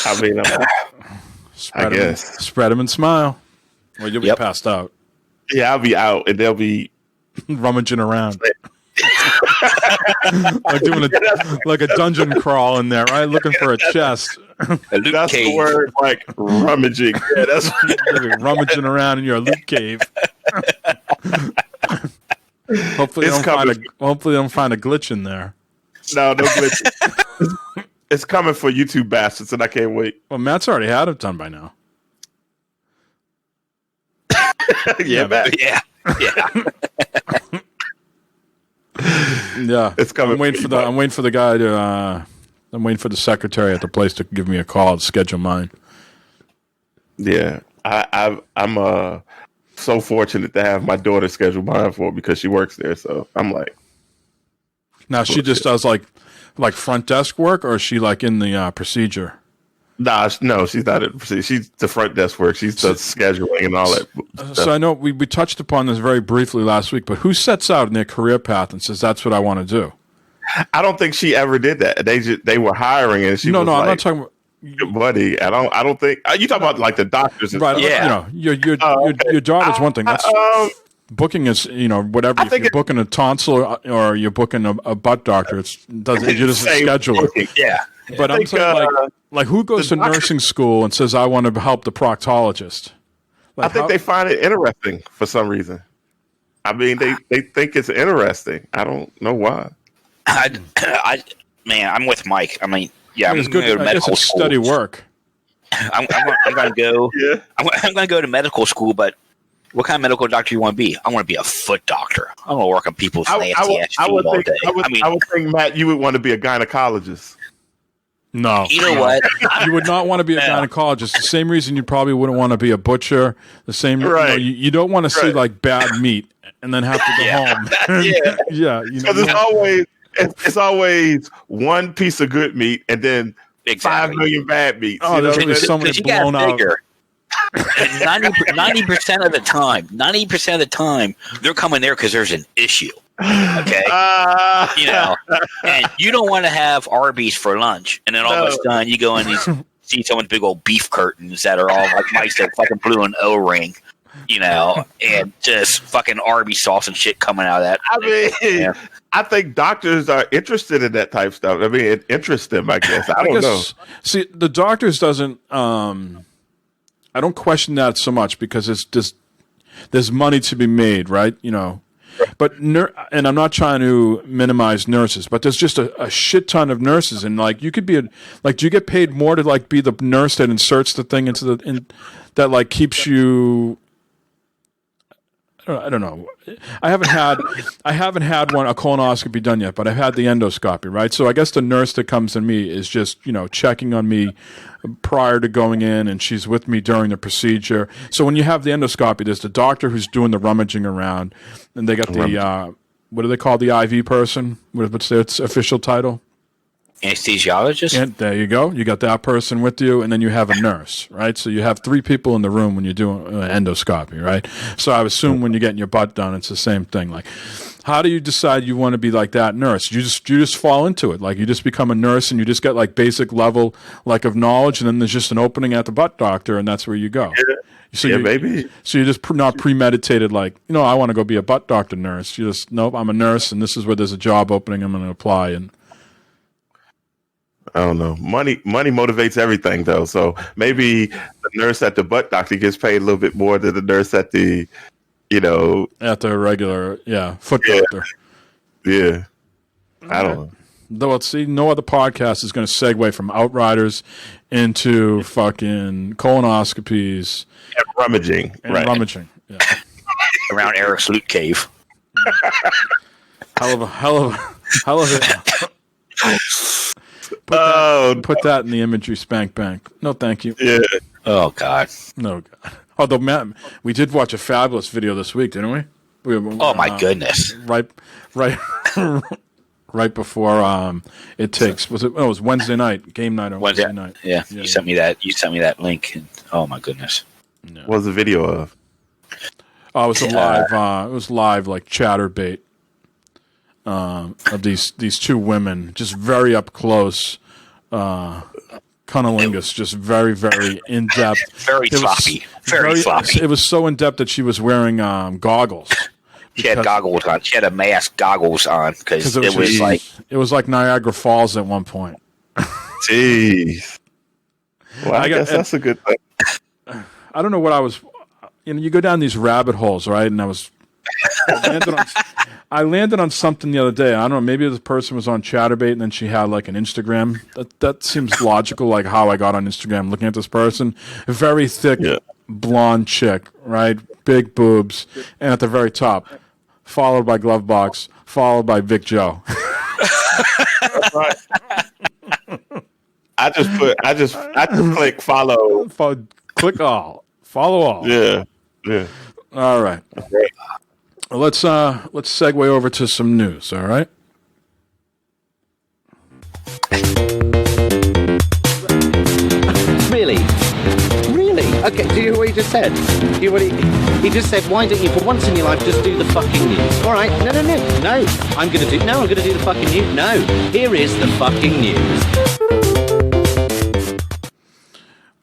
I mean, I guess. Spread them and smile. Or you'll be Yep. passed out. Yeah, I'll be out, and they'll be Rummaging around. like a dungeon crawl in there, right? Looking for a chest. A loot that's cave. the word, like rummaging. Yeah, that's Rummaging around in your loot cave. Hopefully, It's hopefully, they don't find a glitch in there. no glitch. It's coming for you two bastards, and I can't wait. Well, Matt's already had it done by now. Yeah, man. Yeah. Yeah, It's coming I'm waiting for for you, the. I'm waiting for the guy to. I'm waiting for the secretary at the place to give me a call to schedule mine. Yeah, I'm so fortunate to have my daughter schedule mine for because she works there. So I'm like, Now she just does like front desk work, or is she like in the procedure? no, she's not. She's the front desk work. She's the scheduling and all that stuff. So I know we touched upon this very briefly last week, but who sets out in their career path and says that's what I want to do? I don't think she ever did that. They were hiring, and she No, was no, like, I'm not talking about. buddy. I don't think you talking about like the doctors. And Right, stuff. Yeah. you know, Okay. your daughter's one thing. That's booking is, whatever. I If think you're booking a tonsil or you're booking a butt doctor, you're just a Same scheduler. booking. Yeah. But I I'm think, saying like who goes to the doctor- nursing school and says I want to help the proctologist? I think they find it interesting for some reason. I mean, they think it's interesting. I don't know why. Man, I'm with Mike. I mean, yeah, it's I'm good. going to go to I guess medical it's school. steady work. I'm going to go. Yeah. I'm going to go to medical school, but what kind of medical doctor you want to be? I want to be a foot doctor. I want to work on people's nasty ass feet all day. I would think, Matt, you would want to be a gynecologist. No, You know what? you would not want to be a gynecologist. The same reason you probably wouldn't want to be a butcher. The same, Right. you don't want to see Right. like bad meat and then have to go home. Yeah. Yeah, Because it's always one piece of good meat and then 5 million bad meats. Oh, you know there's what I mean? so many You gotta blown out. figure, 90% of the time, they're coming there because there's an issue. Okay, and you don't want to have Arby's for lunch, and then all of a sudden you go and see someone's big old beef curtains that are all like mice that fucking blew an O-ring, and just fucking Arby's sauce and shit coming out of that. I mean, Yeah. I think doctors are interested in that type stuff. I mean, it interests them, I guess. I don't know. See, the doctors doesn't. I don't question that so much because it's just there's money to be made, right? But and I'm not trying to minimize nurses, but there's just a shit ton of nurses, and like you could be do you get paid more to like be the nurse that inserts the thing into that like keeps you? I don't know. I haven't had a colonoscopy done yet, but I've had the endoscopy, right? So I guess the nurse that comes to me is just, checking on me prior to going in, and she's with me during the procedure. So when you have the endoscopy, there's the doctor who's doing the rummaging around, and they got the, what do they call the IV person? What's their official title? Anesthesiologist? And there you go. You got that person with you, and then you have a nurse, right? So you have 3 people in the room when you're doing endoscopy, right? So I assume when you're getting your butt done, it's the same thing. Like, how do you decide you want to be like that nurse? You just fall into it. Like, you just become a nurse, and you just get like basic level like of knowledge, and then there's just an opening at the butt doctor, and that's where you go. Yeah. So Maybe. So you're just not premeditated. Like, I want to go be a butt doctor nurse. You just nope. I'm a nurse, and this is where there's a job opening. I'm going to apply and. I don't know. Money motivates everything, though. So maybe the nurse at the butt doctor gets paid a little bit more than the nurse at the, at the regular, foot doctor. Yeah. I don't know. Though, see, no other podcast is going to segue from Outriders into fucking colonoscopies And rummaging. and Right. rummaging. Yeah. Around Eric's loot cave. Hell of it. Put that in the imagery spank bank. No, thank you. Yeah. Oh, God. No, God. Although, Matt, we did watch a fabulous video this week, didn't we? Oh, my goodness. Right before it takes. It was Wednesday night, game night on Wednesday night. Yeah, you sent me that. You sent me that link. And, oh my goodness. What was the video of? Oh, it was a live. It was live, like chatterbait of these 2 women, just very up close, kind cunnilingus, just very, very in depth. Very sloppy. Very sloppy. It was so in depth that she was wearing goggles. She had goggles on. She had a mask, goggles on, because it was like Niagara Falls at one point. Jeez. Well, I guess that's a good thing. I don't know what I was. You go down these rabbit holes, right? And I landed on something the other day. I don't know. Maybe this person was on ChatterBait, and then she had like an Instagram. That seems logical, like how I got on Instagram looking at this person. A very thick, blonde chick, right? Big boobs, and at the very top, followed by Glovebox, followed by Vic Joe. Right. I just click follow. Click all. Follow all. Yeah. All right. Let's segue over to some news. All right. Really? Okay, do you hear what he just said? He just said, why don't you, for once in your life, just do the fucking news? All right, no. I'm going to do the fucking news. No, here is the fucking news.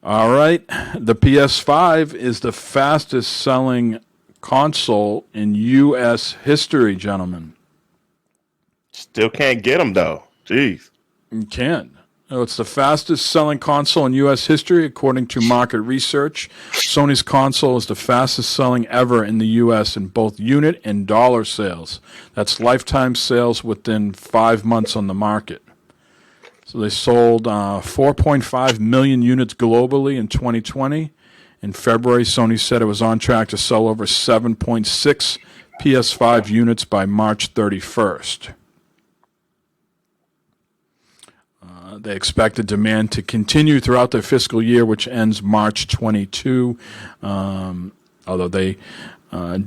All right. The PS5 is the fastest selling console in U.S. history, gentlemen. Still can't get them, though. Jeez. You can. It's the fastest selling console in U.S. history, according to market research. Sony's console is the fastest selling ever in the U.S. in both unit and dollar sales. That's lifetime sales within 5 months on the market. So they sold 4.5 million units globally in 2020. In February, Sony said it was on track to sell over 7.6 PS5 units by March 31st. They expected demand to continue throughout their fiscal year, which ends March 22, although they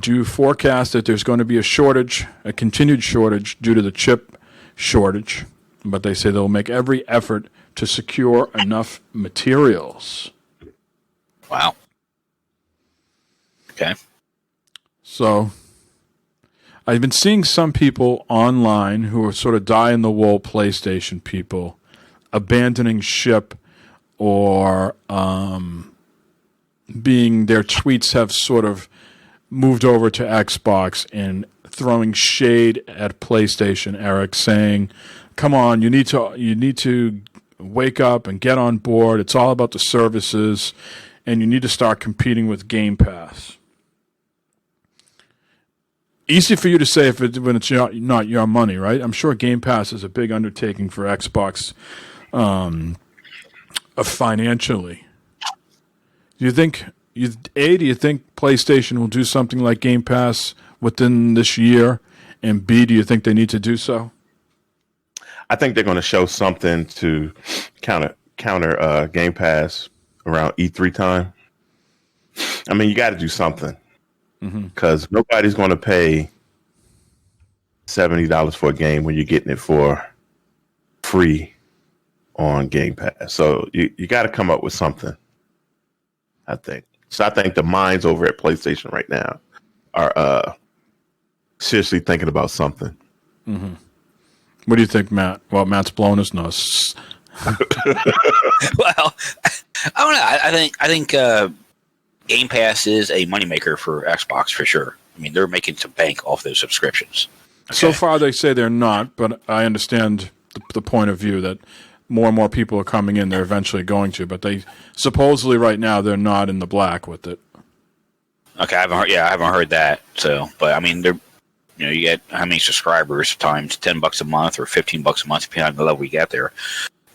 do forecast that there's going to be a continued shortage due to the chip shortage, but they say they'll make every effort to secure enough materials. Wow. Okay. So I've been seeing some people online who are sort of die-in-the-wool PlayStation people abandoning ship or being their tweets have sort of moved over to Xbox and throwing shade at PlayStation, Eric, saying, come on, you need to wake up and get on board. It's all about the services, and you need to start competing with Game Pass. Easy for you to say when it's not your money, right? I'm sure Game Pass is a big undertaking for Xbox financially. Do you think PlayStation will do something like Game Pass within this year? And B, do you think they need to do so? I think they're going to show something to counter Game Pass around E3 time. I mean, you got to do something because nobody's going to pay $70 for a game when you're getting it for free on Game Pass. So you got to come up with something, I think. So I think the minds over at PlayStation right now are seriously thinking about something. Mm-hmm. What do you think, Matt? Well, Matt's blown his nose. Well, I don't know. I think Game Pass is a moneymaker for Xbox for sure. I mean, they're making some bank off those subscriptions. Okay. So far, they say they're not, but I understand the point of view that more and more people are coming in. They're eventually going to, but they supposedly right now they're not in the black with it. Okay, I haven't heard that. So, but I mean, they're. You know, you get how many subscribers times $10 a month or $15 a month, depending on the level you get there.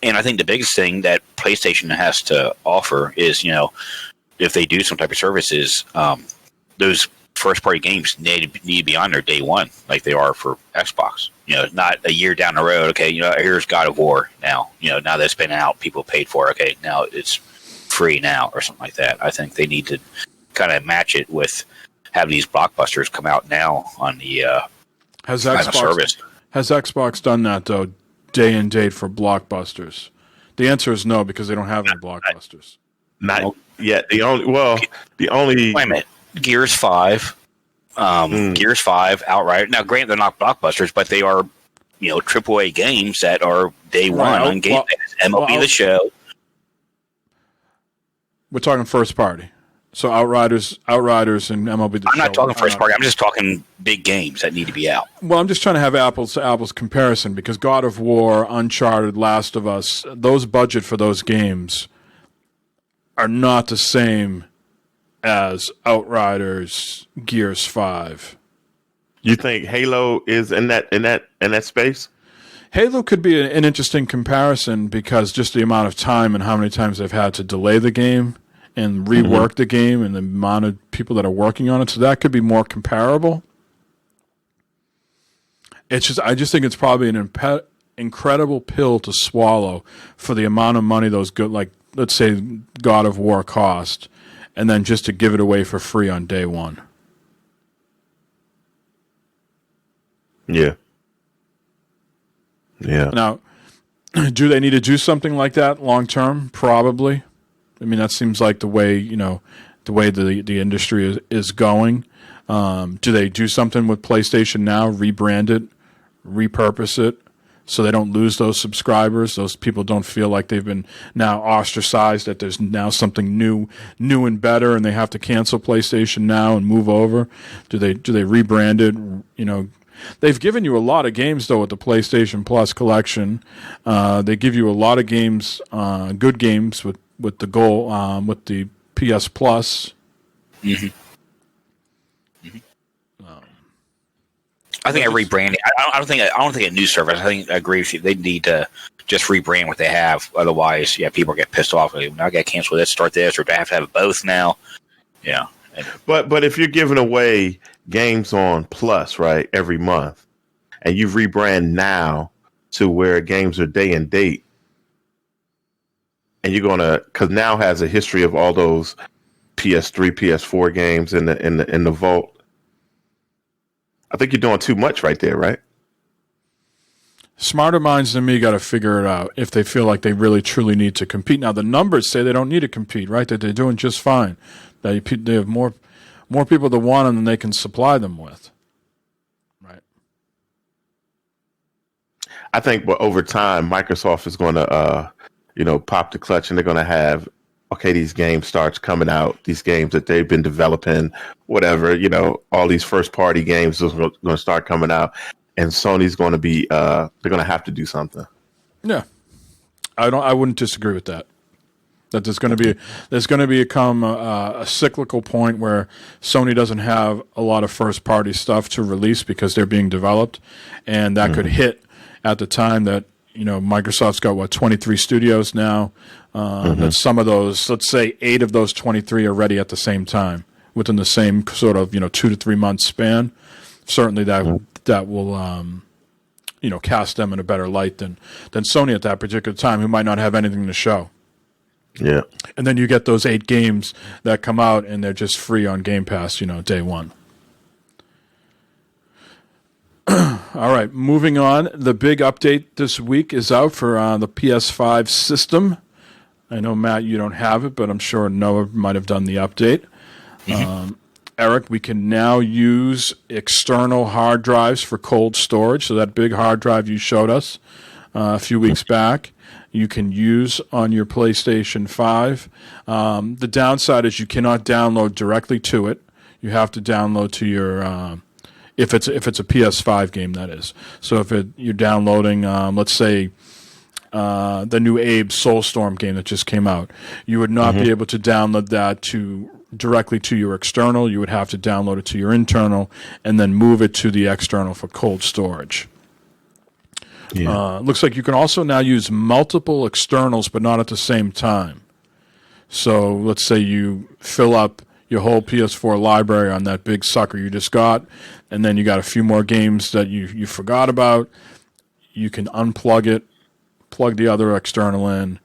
And I think the biggest thing that PlayStation has to offer is, you know, if they do some type of services, those first-party games need to be on there day one, like they are for Xbox. You know, not a year down the road. Okay, you know, here's God of War now. You know, now that it's been out, people paid for it. Okay, now it's free now or something like that. I think they need to kind of match it with. Have these blockbusters come out now on the service. Has Xbox done that, though, day and date for blockbusters? The answer is no, because they don't have any blockbusters. Not yet. The only... Wait a minute. Gears 5. Gears 5 outright. Now, granted, they're not blockbusters, but they are, you know, AAA games that are day one on Game Pass. MLB The Show. We're talking first party. So Outriders, and MLB The Show. I'm not talking first party. I'm just talking big games that need to be out. Well, I'm just trying to have apples to apples comparison because God of War, Uncharted, Last of Us, those budget for those games are not the same as Outriders, Gears 5. You think Halo is in that space? Halo could be an interesting comparison because just the amount of time and how many times they've had to delay the game and rework the game and the amount of people that are working on it. So that could be more comparable. I just think it's probably an incredible pill to swallow for the amount of money those good, like let's say God of War cost, and then just to give it away for free on day one. Yeah. Yeah. Now, do they need to do something like that long term? Probably. I mean, that seems like the way the industry is going. Do they do something with PlayStation Now, rebrand it, repurpose it, so they don't lose those subscribers? Those people don't feel like they've been now ostracized, that there's now something new and better, and they have to cancel PlayStation Now and move over. Do they rebrand it? You know, they've given you a lot of games though with the PlayStation Plus collection. They give you a lot of games, good games with the with the PS Plus. Mm-hmm. I think a rebranding. I don't think a new service. I think I agree with you. They need to just rebrand what they have. Otherwise, people get pissed off. Now I got to cancel this, start this, or do I have to have both now? Yeah. But if you're giving away games on Plus, right, every month, and you rebrand Now to where games are day and date, and you're gonna, because Now has a history of all those PS3, PS4 games in the vault. I think you're doing too much right there, right? Smarter minds than me got to figure it out if they feel like they really truly need to compete. Now the numbers say they don't need to compete, right? That they're doing just fine. That they have more people that want them than they can supply them with, right? I think, but over time, Microsoft is going to, pop the clutch, and they're going to have, okay, these games starts coming out, these games that they've been developing, whatever, all these first party games are going to start coming out, and Sony's going to be, they're going to have to do something. Yeah, I wouldn't disagree with that. That there's going to become a cyclical point where Sony doesn't have a lot of first party stuff to release because they're being developed, and that could hit at the time that Microsoft's got 23 studios now. That some of those, let's say 8 of those 23 are ready at the same time within the same sort of 2 to 3 month span. Certainly that will cast them in a better light than Sony at that particular time, who might not have anything to show. Yeah. And then you get those 8 games that come out and they're just free on Game Pass, day one. All right, moving on. The big update this week is out for the PS5 system. I know, Matt, you don't have it, but I'm sure Noah might have done the update. Mm-hmm. Eric, we can now use external hard drives for cold storage. So that big hard drive you showed us a few weeks back, you can use on your PlayStation 5. The downside is you cannot download directly to it. You have to download to your if it's a PS5 game, that is. So if you're downloading, let's say, the new Abe Soulstorm game that just came out, you would not be able to download that directly to your external. You would have to download it to your internal and then move it to the external for cold storage. Yeah. Looks like you can also now use multiple externals, but not at the same time. So let's say you fill up your whole PS4 library on that big sucker you just got, and then you got a few more games that you forgot about. You can unplug it, plug the other external in,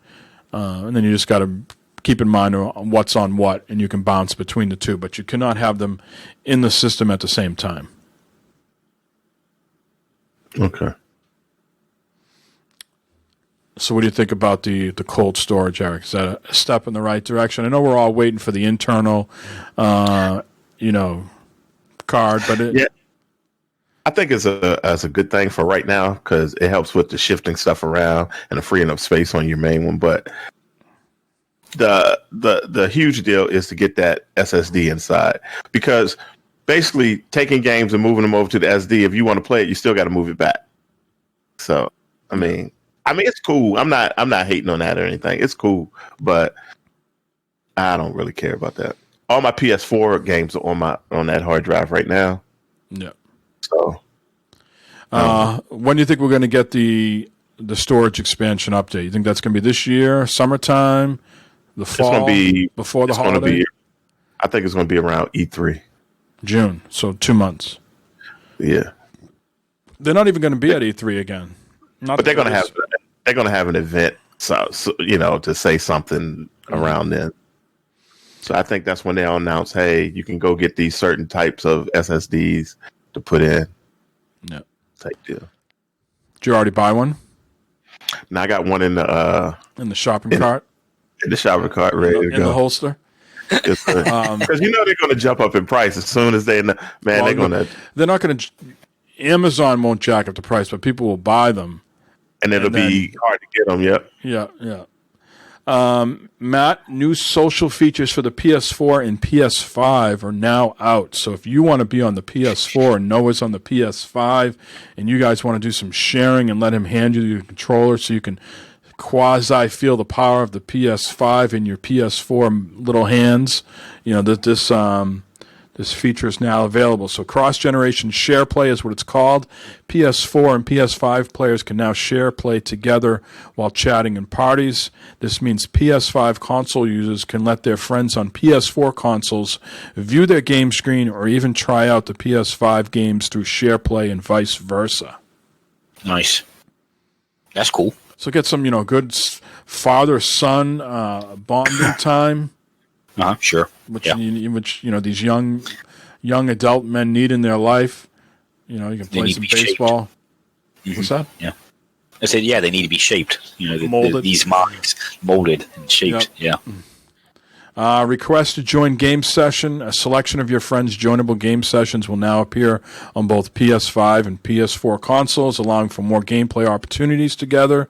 and then you just got to keep in mind what's on what, and you can bounce between the two, but you cannot have them in the system at the same time. Okay. So what do you think about the cold storage, Eric? Is that a step in the right direction? I know we're all waiting for the internal, card, but yeah, I think it's a good thing for right now because it helps with the shifting stuff around and the freeing up space on your main one. But the huge deal is to get that SSD inside, because basically taking games and moving them over to the SD, if you want to play it, you still got to move it back. So I mean it's cool. I'm not hating on that or anything. It's cool, but I don't really care about that. All my PS4 games are on that hard drive right now. Yeah. So when do you think we're going to get the storage expansion update? You think that's going to be this year, summertime, the fall? It's going to be before the holiday. I think it's going to be around E3, June. So 2 months. Yeah. They're not even going to be at E3 again. But they're going to have an event, so to say something around then. So I think that's when they'll announce, hey, you can go get these certain types of SSDs to put in. Yeah. Type deal. Did you already buy one? Now I got one in the shopping cart. In the shopping cart, ready to go. In the holster. Because they're going to jump up in price as soon as they're not going to. Amazon won't jack up the price, but people will buy them, and it'll be hard to get them. Yep. Yeah. Matt, new social features for the PS4 and PS5 are now out. So if you want to be on the PS4 and Noah's on the PS5, and you guys want to do some sharing and let him hand you your controller so you can quasi feel the power of the PS5 in your PS4 little hands, this feature is now available. So cross-generation share play is what it's called. PS4 and PS5 players can now share play together while chatting in parties. This means PS5 console users can let their friends on PS4 consoles view their game screen or even try out the PS5 games through share play and vice versa. Nice. That's cool. So get some, good father-son bonding time. Sure. Which these young adult men need in their life. You can play some baseball. Mm-hmm. What's that? Yeah. I said, they need to be shaped. Molded. These minds molded and shaped. Yep. Yeah. Request to join game session. A selection of your friends' joinable game sessions will now appear on both PS5 and PS4 consoles, allowing for more gameplay opportunities together.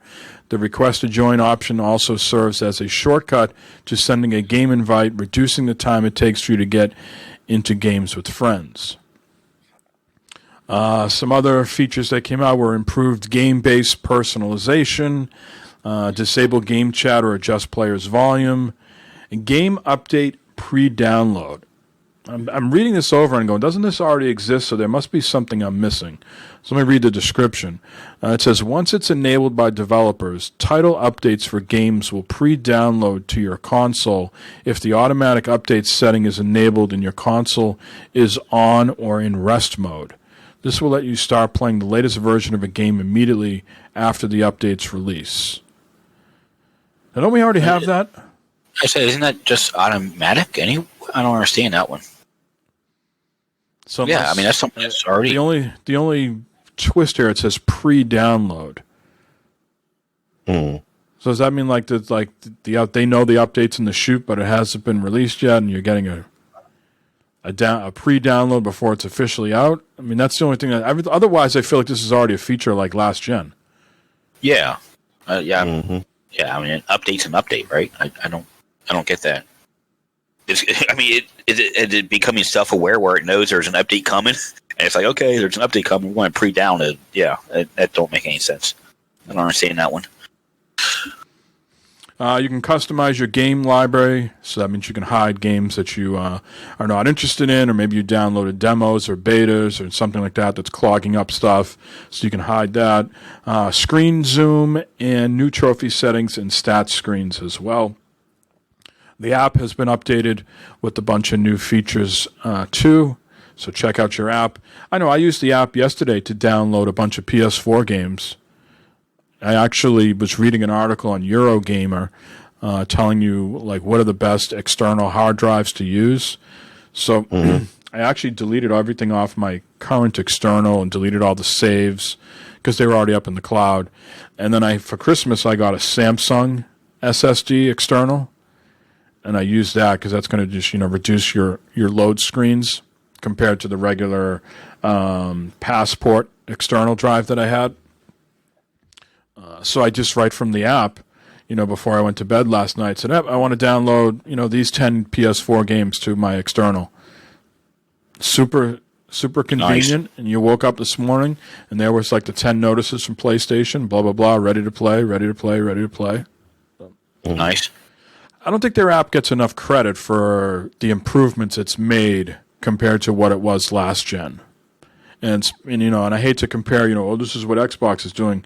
The request to join option also serves as a shortcut to sending a game invite, reducing the time it takes for you to get into games with friends. Some other features that came out were improved game-based personalization, disable game chat or adjust players' volume, and game update pre-download. I'm reading this over and going, doesn't this already exist? So there must be something I'm missing. So let me read the description. It says, once it's enabled by developers, title updates for games will pre-download to your console if the automatic update setting is enabled and your console is on or in rest mode. This will let you start playing the latest version of a game immediately after the update's release. Now, don't we already have that? I said, isn't that just automatic? I don't understand that one. So yeah, that's something that's already... The only twist here, it says pre-download. So does that mean they know the update's in the chute, but it hasn't been released yet, and you're getting a pre-download before it's officially out? That's the only thing. Otherwise, I feel like this is already a feature like last gen. Yeah. Mm-hmm. Yeah, an update's an update, right? I don't get that. Is it becoming self-aware where it knows there's an update coming? And it's like, okay, there's an update coming. We want to pre-download. Yeah, that don't make any sense. I don't understand that one. You can customize your game library, so that means you can hide games that you are not interested in, or maybe you downloaded demos or betas or something like that that's clogging up stuff, so you can hide that. Screen zoom and new trophy settings and stats screens as well. The app has been updated with a bunch of new features too, so check out your app. I know I used the app yesterday to download a bunch of PS4 games. I actually was reading an article on Eurogamer telling you what are the best external hard drives to use. So I actually deleted everything off my current external and deleted all the saves because they were already up in the cloud. And then for Christmas I got a Samsung SSD external, and I used that because that's going to just reduce your load screens compared to the regular Passport external drive that I had. So I just, right from the app, before I went to bed last night. Said, I want to download, these 10 PS4 games to my external. Super convenient. Nice. And you woke up this morning and there was like the 10 notices from PlayStation, blah, blah, blah, ready to play. Nice. I don't think their app gets enough credit for the improvements it's made compared to what it was last gen. And I hate to compare, this is what Xbox is doing.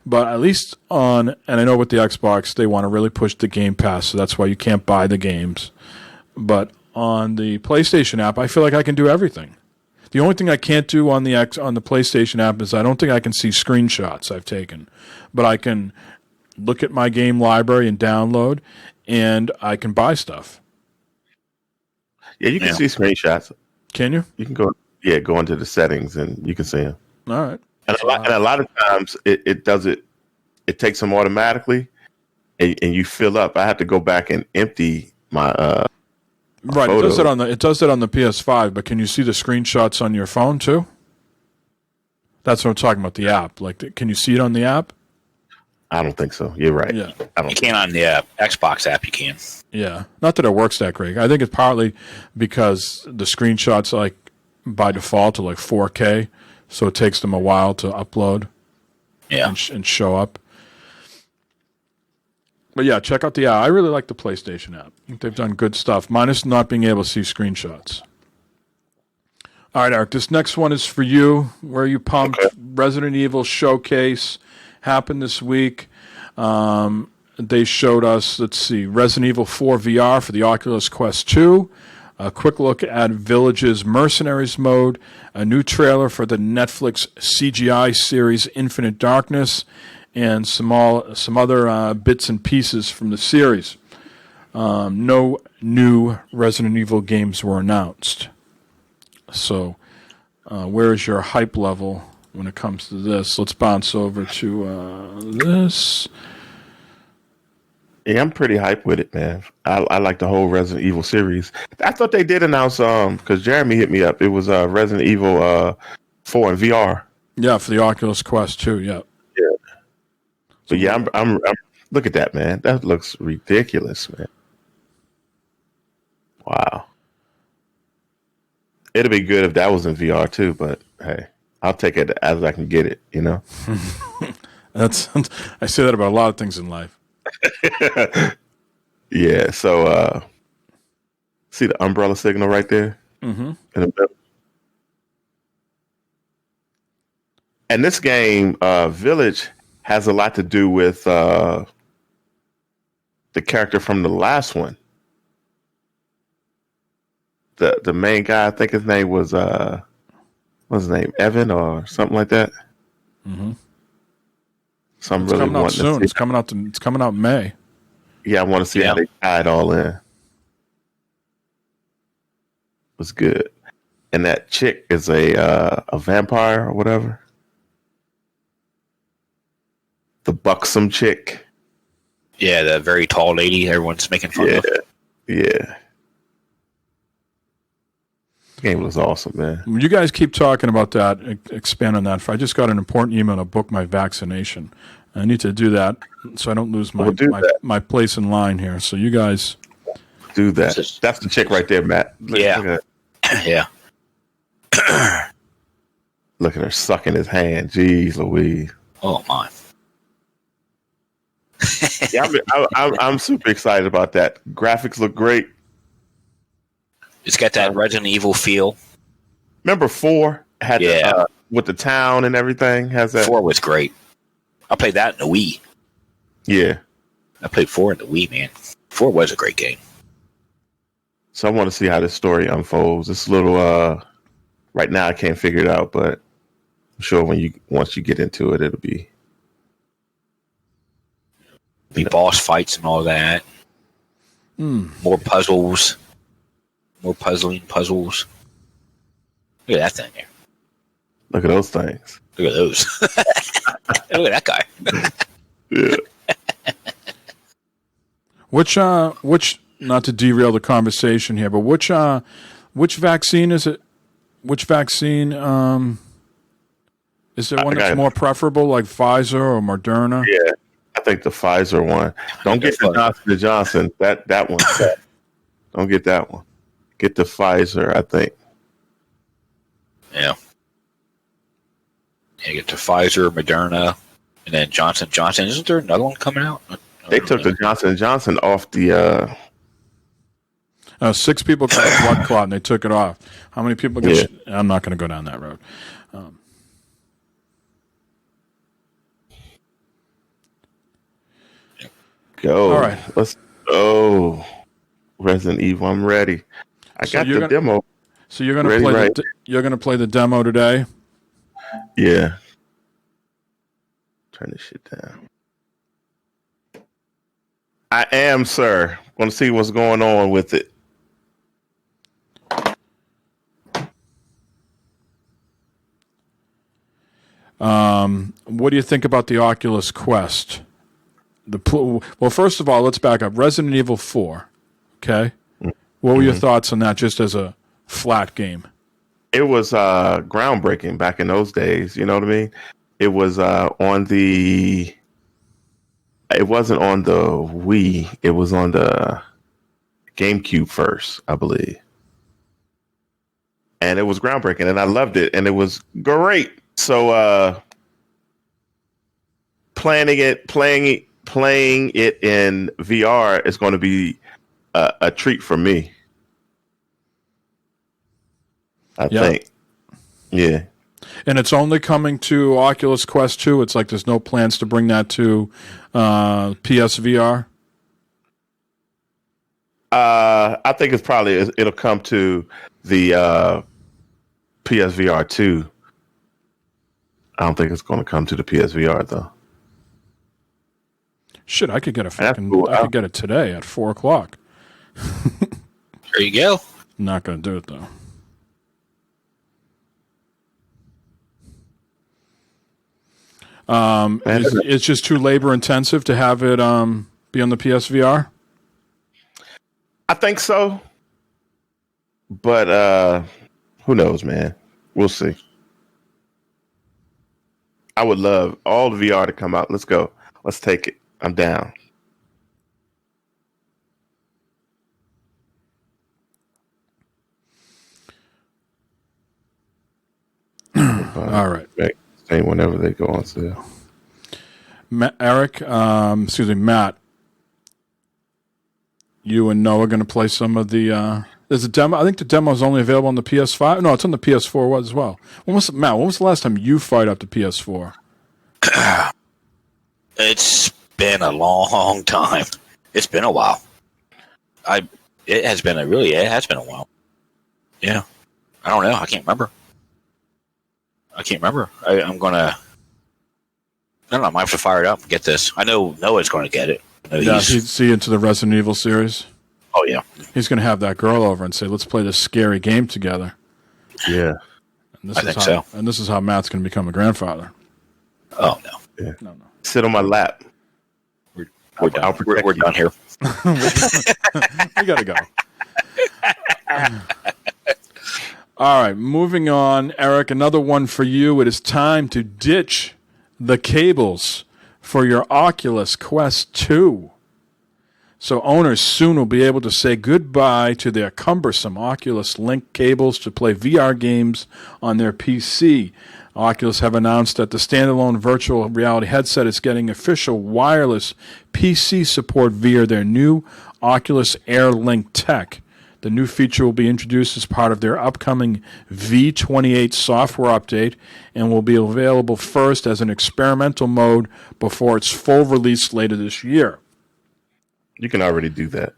But at least and I know with the Xbox, they want to really push the Game Pass, so that's why you can't buy the games. But on the PlayStation app, I feel like I can do everything. The only thing I can't do on the PlayStation app is I don't think I can see screenshots I've taken. But I can look at my game library and download, and I can buy stuff. Yeah, you can see screenshots. Can you? You can go into the settings and you can see them. All right. And a lot of times it does it. It takes them automatically, and you fill up. I have to go back and empty my right. Photo. It does that on the PS5, but can you see the screenshots on your phone too? That's what I'm talking about. The app, like, can you see it on the app? I don't think so. You're right. Yeah, you can on the Xbox app. You can. Yeah, not that it works that great. I think it's partly because the screenshots, like, by default, are like 4K, so it takes them a while to upload. Yeah, and show up. But yeah, check out the app. I really like the PlayStation app. I think they've done good stuff, minus not being able to see screenshots. All right, Eric, this next one is for you. Where are you pumped? Okay. Resident Evil Showcase happened this week. They showed us, Resident Evil 4 VR for the Oculus Quest 2, a quick look at Village's Mercenaries mode, a new trailer for the Netflix CGI series Infinite Darkness, and some other bits and pieces from the series. No new Resident Evil games were announced. So, where is your hype level when it comes to this? Let's bounce over to this. Yeah, I'm pretty hyped with it, man. I like the whole Resident Evil series. I thought they did announce because Jeremy hit me up. It was Resident Evil 4 in VR. Yeah, for the Oculus Quest 2. Yeah. Yeah. But yeah, I'm look at that, man. That looks ridiculous, man. Wow. It'd be good if that was in VR too, but hey, I'll take it as I can get it, I say that about a lot of things in life. Yeah, so see the umbrella signal right there? Mm-hmm. And this game, Village, has a lot to do with the character from the last one. The main guy, I think his name was what's his name, Evan or something like that. Mm-hmm. So I'm really wanting to see. It's coming out in May. Yeah, I want to see how they tie it all in. It was good. And that chick is a vampire or whatever. The buxom chick. Yeah, the very tall lady everyone's making fun of. Yeah. The game was awesome, man. You guys keep talking about that, expand on that. I just got an important email to book my vaccination. I need to do that so I don't lose my place in line here. So you guys do that. That's the chick right there, Matt. Yeah. Yeah. Look at her sucking his hand. Jeez Louise. Oh, my. Yeah, I'm super excited about that. Graphics look great. It's got that Resident Evil feel. Remember 4 had with the town and everything? Has that? 4 was great. I played that in the Wii. Yeah. I played 4 in the Wii, man. 4 was a great game. So I want to see how this story unfolds. It's a little right now I can't figure it out, but I'm sure once you get into it, it'll be boss fights and all that. More puzzles. More puzzles. Look at that thing there. Look at those things. Look at those. Look at that guy. Yeah. Which not to derail the conversation here, but which vaccine is it? Which vaccine is there one that's more preferable, like Pfizer or Moderna? Yeah. I think the Pfizer one. Don't get the Johnson & Johnson. That one. Don't get that one. Get the Pfizer, I think. Yeah. You get the Pfizer, Moderna, and then Johnson & Johnson. Isn't there another one coming out? They took the Johnson & Johnson off the... 6 people got a blood clot and they took it off. How many people get... I'm not going to go down that road. Go. All right. Let's go. Resident Evil, I'm ready. I got the demo. So you're going to play you're going to play the demo today? Yeah. Turn this shit down. I am, sir. Want to see what's going on with it. What do you think about the Oculus Quest? Well, first of all, let's back up. Resident Evil 4, okay? What were your thoughts on that just as a flat game? It was groundbreaking back in those days, you know what I mean? It was on the... It wasn't on the Wii. It was on the GameCube first, I believe. And it was groundbreaking, and I loved it, and it was great. So playing it in VR is going to be a treat for me. I think. Yeah. And it's only coming to Oculus Quest 2? It's like there's no plans to bring that to PSVR? I think it's probably it'll come to the PSVR 2. I don't think it's going to come to the PSVR though. Shit, I could get I could get it today at 4:00. There you go. I'm not going to do it though. It's just too labor intensive to have it be on the PSVR? I think so. But who knows, man? We'll see. I would love all the VR to come out. Let's go. Let's take it. I'm down. All right. Whenever they go on sale. Matt, you and Noah are going to play some of the... there's a demo. I think the demo is only available on the PS5. No, it's on the PS4 as well. When was the last time you fired up the PS4? It's been a long time. It's been a while. It has been a while. Yeah. I don't know. I can't remember. I don't know. I might have to fire it up and get this. I know Noah's going to get it. He's into the Resident Evil series. Oh, yeah. He's going to have that girl over and say, let's play this scary game together. Yeah. I think so. And this is how Matt's going to become a grandfather. Oh, no. Yeah. No. Sit on my lap. We're done. We're done here. We got to go. All right, moving on. Eric, another one for you. It is time to ditch the cables for your Oculus Quest 2. So owners soon will be able to say goodbye to their cumbersome Oculus Link cables to play VR games on their PC. Oculus have announced that the standalone virtual reality headset is getting official wireless PC support via their new Oculus Air Link tech. The new feature will be introduced as part of their upcoming V28 software update and will be available first as an experimental mode before its full release later this year. You can already do that.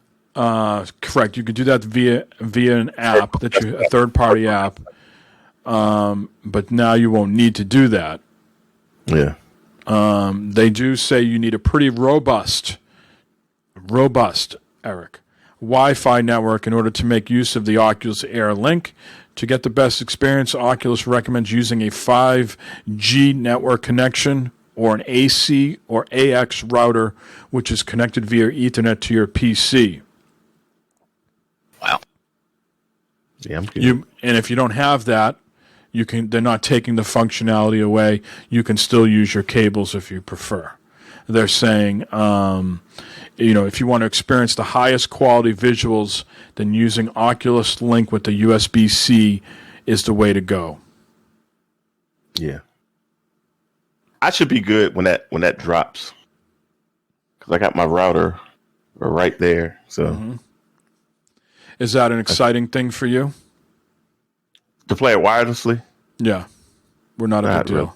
Correct. You can do that via an app, a third-party app, but now you won't need to do that. Yeah. They do say you need a pretty robust, Eric, Wi-Fi network in order to make use of the Oculus Air Link. To get the best experience, Oculus recommends using a 5G network connection or an AC or AX router, which is connected via Ethernet to your PC. Wow. Yeah, I'm good. And if you don't have that, they're not taking the functionality away. You can still use your cables if you prefer. they're saying, if you want to experience the highest quality visuals, then using Oculus Link with the USB-C is the way to go. Yeah. I should be good when that drops, because I got my router right there. So, is that an exciting thing for you to play it wirelessly? Yeah, we're not a big deal. Really.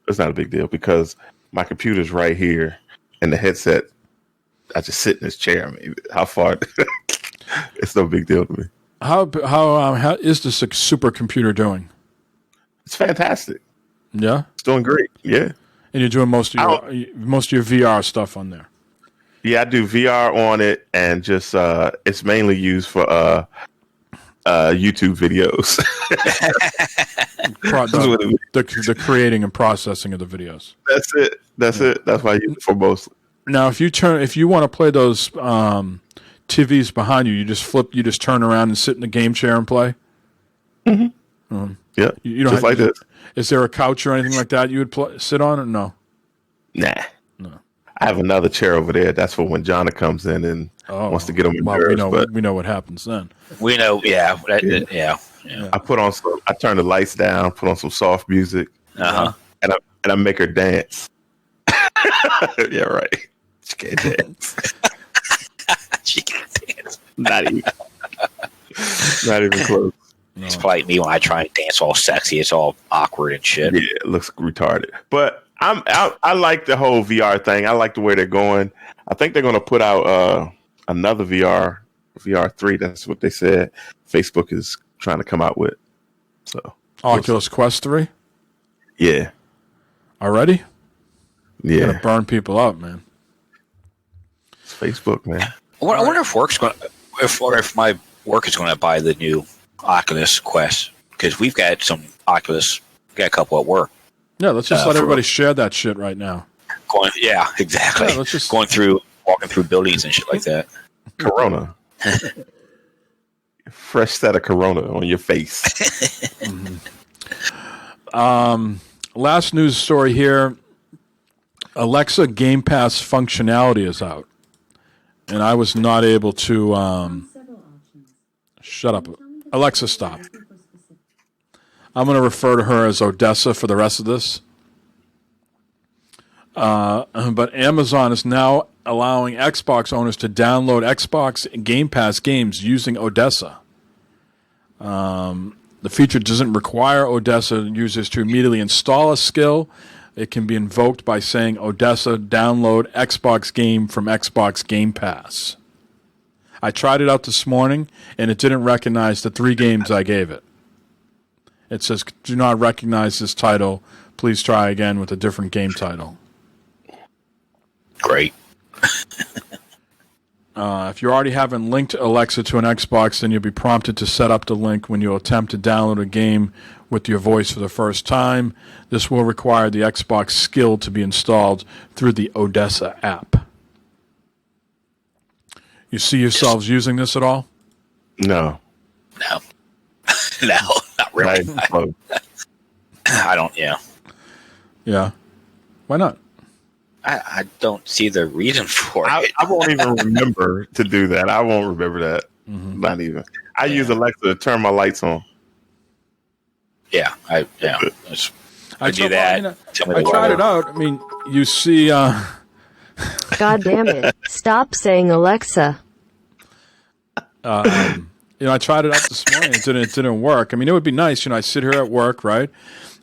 It's not a big deal because my computer's right here, and the headset. I just sit in this chair. I mean, how far? It's no big deal to me. How is the supercomputer doing? It's fantastic. Yeah, it's doing great. Yeah, and you're doing most of your VR stuff on there. Yeah, I do VR on it, and just it's mainly used for YouTube videos. the creating and processing of the videos. That's it. That's why I use it for most. Now, if you want to play those TVs behind you, you just turn around and sit in the game chair and play. Mm-hmm. Yeah, you don't just like this. Is there a couch or anything like that you would sit on, or no? Nah. No. I have another chair over there. That's for when Jonna comes in and wants to get on my nerves. We know what happens then. We know, yeah. I turn the lights down, put on some soft music, and I make her dance. Yeah, right. She can't dance. She can't dance. Not even close. It's probably me when I try and dance all sexy. It's all awkward and shit. Yeah, it looks retarded. But I like the whole VR thing. I like the way they're going. I think they're going to put out another VR 3. That's what they said. Facebook is trying to come out with. So Oculus Quest 3. Yeah. Already? Yeah. Gonna burn people up, man. It's Facebook, man. I wonder if my work is going to buy the new Oculus Quest, because we've got some Oculus. Got a couple at work. Yeah, let's just let everybody share that shit right now. Yeah, exactly. Yeah, let's just walking through buildings and shit like that. Corona. Fresh set of Corona on your face. Last news story here. Alexa Game Pass functionality is out. And I was not able to shut up. Alexa, stop. I'm going to refer to her as Odessa for the rest of this. But Amazon is now allowing Xbox owners to download Xbox Game Pass games using Odessa. The feature doesn't require Odessa users to immediately install a skill. It can be invoked by saying, Odessa, download Xbox game from Xbox Game Pass. I tried it out this morning, and it didn't recognize the 3 games I gave it. It says, do not recognize this title. Please try again with a different game title. Great. If you already haven't linked Alexa to an Xbox, then you'll be prompted to set up the link when you attempt to download a game with your voice for the first time. This will require the Xbox skill to be installed through the Odessa app. You see yourselves using this at all? No. No, not really. I don't, yeah. Yeah. Why not? I don't see the reason for it. I won't even remember to do that. I won't remember that. Mm-hmm. Not even. I use Alexa to turn my lights on. Yeah, I do that. I tried it out. I mean, you see. God damn it! Stop saying Alexa. I tried it out this morning. It didn't work. I mean, it would be nice. I sit here at work, right?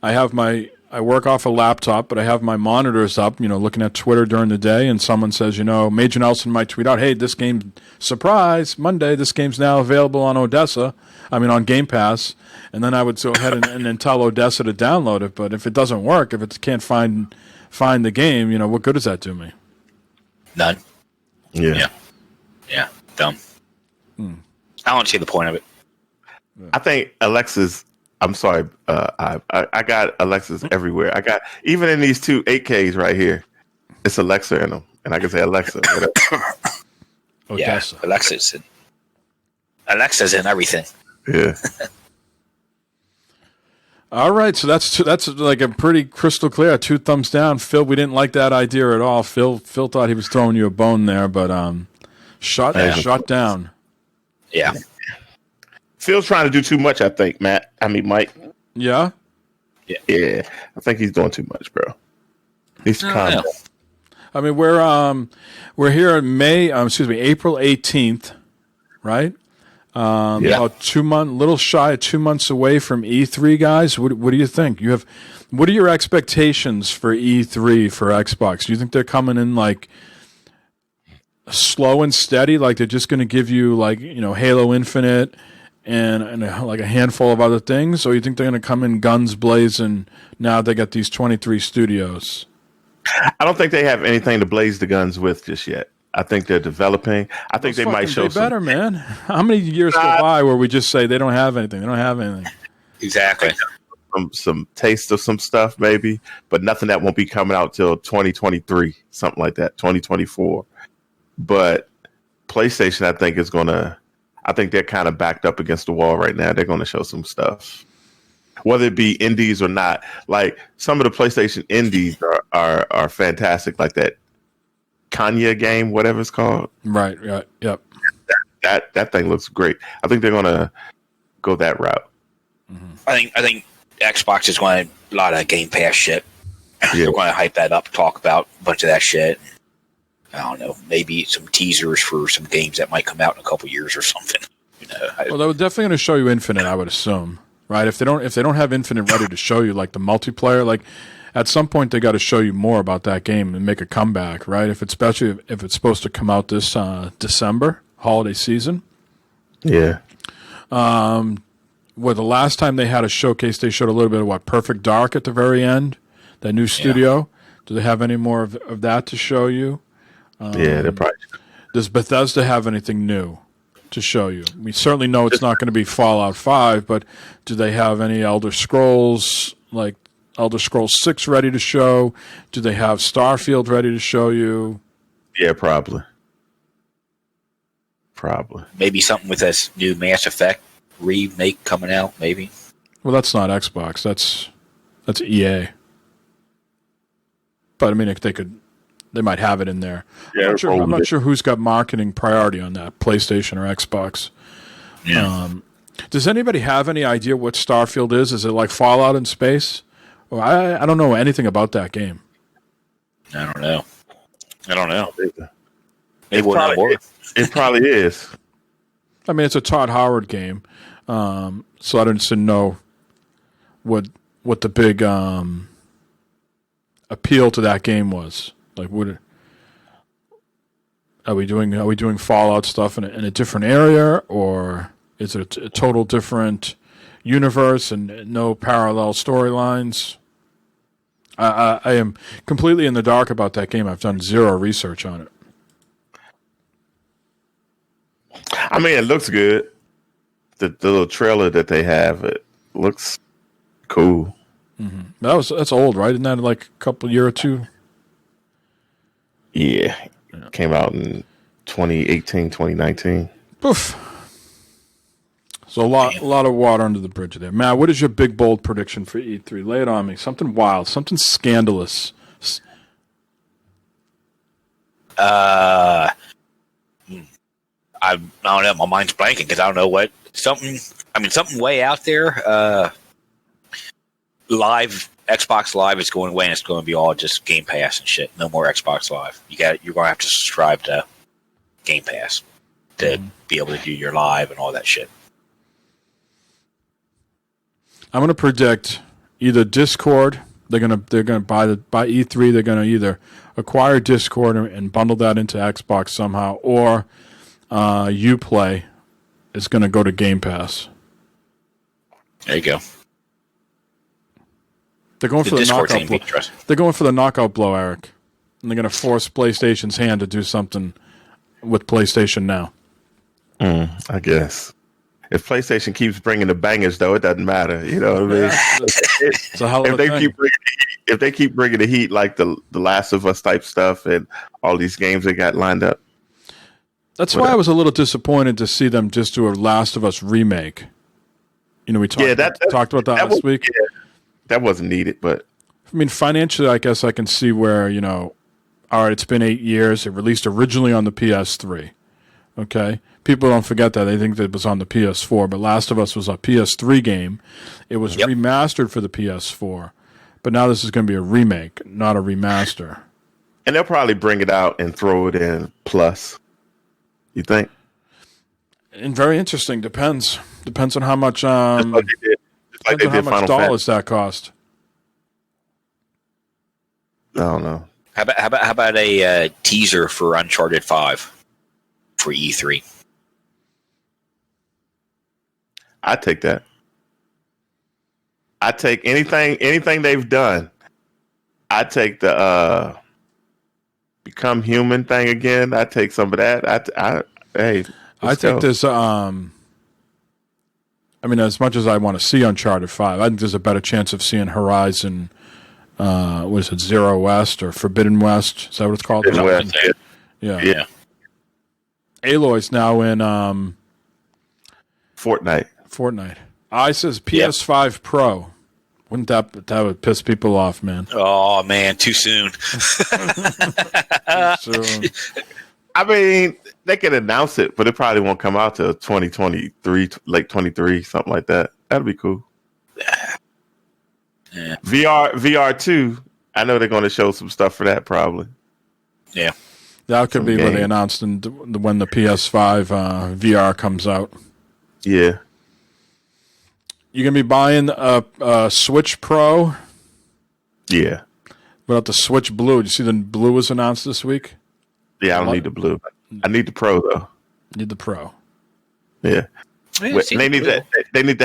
I work off a laptop, but I have my monitors up, looking at Twitter during the day, and someone says, Major Nelson might tweet out, hey, this game, surprise, Monday, this game's now available on on Game Pass, and then I would go ahead and then tell Odessa to download it, but if it doesn't work, if it can't find the game, what good does that do me? None. Yeah. Yeah, dumb. I don't see the point of it. I think Alexa's... I'm sorry. I got Alexas everywhere. I got even in these 2 8Ks right here. It's Alexa in them, and I can say Alexa. Yeah, Alexa's in everything. Yeah. All right, so that's like a pretty crystal clear 2 thumbs down. Phil, we didn't like that idea at all. Phil thought he was throwing you a bone there, but shot down. Yeah. Phil's trying to do too much, I think, Mike. Yeah? Yeah. I think he's doing too much, bro. He's calm down. I mean, we're here in April 18th, right? About 2 months, little shy of 2 months away from E3, guys. What do you think? What are your expectations for E3 for Xbox? Do you think they're coming in like slow and steady, like they're just going to give you like Halo Infinite and like a handful of other things, or you think they're going to come in guns blazing? Now they got these 23 studios. I don't think they have anything to blaze the guns with just yet. I think they're developing. I think they might show better, man. How many years go by where we just say they don't have anything? They don't have anything. Exactly. Some taste of some stuff, maybe, but nothing that won't be coming out till 2023, something like that, 2024. But PlayStation, I think they're kind of backed up against the wall right now. They're going to show some stuff, whether it be indies or not. Like some of the PlayStation indies are fantastic, like that Kanye game, whatever it's called. Right. Yep. That thing looks great. I think they're going to go that route. Mm-hmm. I think Xbox is going to a lot of Game Pass shit. Yeah. They're going to hype that up, talk about a bunch of that shit. I don't know, maybe some teasers for some games that might come out in a couple years or something. Well, they're definitely going to show you Infinite, I would assume, right? If they don't have Infinite ready to show you, like the multiplayer, like at some point they got to show you more about that game and make a comeback, right? Especially if it's supposed to come out this December holiday season. Yeah. Well, the last time they had a showcase, they showed a little bit of Perfect Dark at the very end, that new studio. Yeah. Do they have any more of that to show you? Yeah, they're probably. Does Bethesda have anything new to show you? We certainly know it's not going to be Fallout 5, but do they have any Elder Scrolls, like Elder Scrolls 6 ready to show? Do they have Starfield ready to show you? Yeah, probably. Maybe something with this new Mass Effect remake coming out, maybe. Well, that's not Xbox. That's EA. But I mean, if they might have it in there. Yeah, I'm not sure who's got marketing priority on that, PlayStation or Xbox. Yeah. Does anybody have any idea what Starfield is? Is it like Fallout in space? Well, I don't know anything about that game. I don't know. Maybe we'll know more. It probably is. I mean, it's a Todd Howard game, so I didn't know what the big appeal to that game was. Like, are we doing Fallout stuff in a different area, or is it a total different universe and no parallel storylines? I am completely in the dark about that game. I've done zero research on it. I mean, it looks good. The little trailer that they have, it looks cool. Mm-hmm. That's old, right? Isn't that like a couple year or two? Yeah. Came out in 2018, 2019. Poof. So a lot of water under the bridge there. Matt, what is your big bold prediction for E3? Lay it on me. Something wild, something scandalous. I don't know. My mind's blanking because I don't know what something way out there. Live Xbox Live is going away, and it's going to be all just Game Pass and shit. No more Xbox Live. You're going to have to subscribe to Game Pass to be able to do your live and all that shit. I'm going to predict either Discord. They're going to by E3. They're going to either acquire Discord and bundle that into Xbox somehow, or Uplay is going to go to Game Pass. There you go. They're going for the knockout blow. They're going for the knockout blow, Eric, and they're going to force PlayStation's hand to do something with PlayStation Now. I guess if PlayStation keeps bringing the bangers, though, it doesn't matter. You know what I mean? It's a hell of a thing. If they keep bringing the heat, like the Last of Us type stuff and all these games they got lined up. That's why I was a little disappointed to see them just do a Last of Us remake. You know, we talked about that last week. that wasn't needed, but I mean, financially, I guess I can see where, all right, it's been 8 years. It released originally on the PS3. Okay? People don't forget that. They think that it was on the PS4, but Last of Us was a PS3 game. It was remastered for the PS4. But now this is going to be a remake, not a remaster. and they'll probably bring it out and throw it in Plus. You think? And very interesting. Depends on how much. Just like they did. Just like they Depends on did how much Final dollars that cost. I don't know. How about a teaser for Uncharted 5 for E3? I take that. I take anything they've done. I take the become human thing again. I take some of that. I think this. I mean, as much as I want to see Uncharted 5, I think there's a better chance of seeing Horizon. What is it, Zero West or Forbidden West? Is that what it's called? Forbidden West. Yeah. Aloy's now in Fortnite. I says PS5 Pro. Wouldn't that would piss people off, man? Oh man, too soon. I mean, they can announce it, but it probably won't come out till 2023, like 23, something like that. That'd be cool. Yeah. VR 2. I know they're going to show some stuff for that probably. Yeah. That could be what they announced when the PS5 VR comes out. Yeah. You gonna be buying a Switch Pro? Yeah. What about the Switch Blue? Did you see the Blue was announced this week? Yeah, I don't need the Blue. I need the Pro though. Need the Pro. Yeah. They need to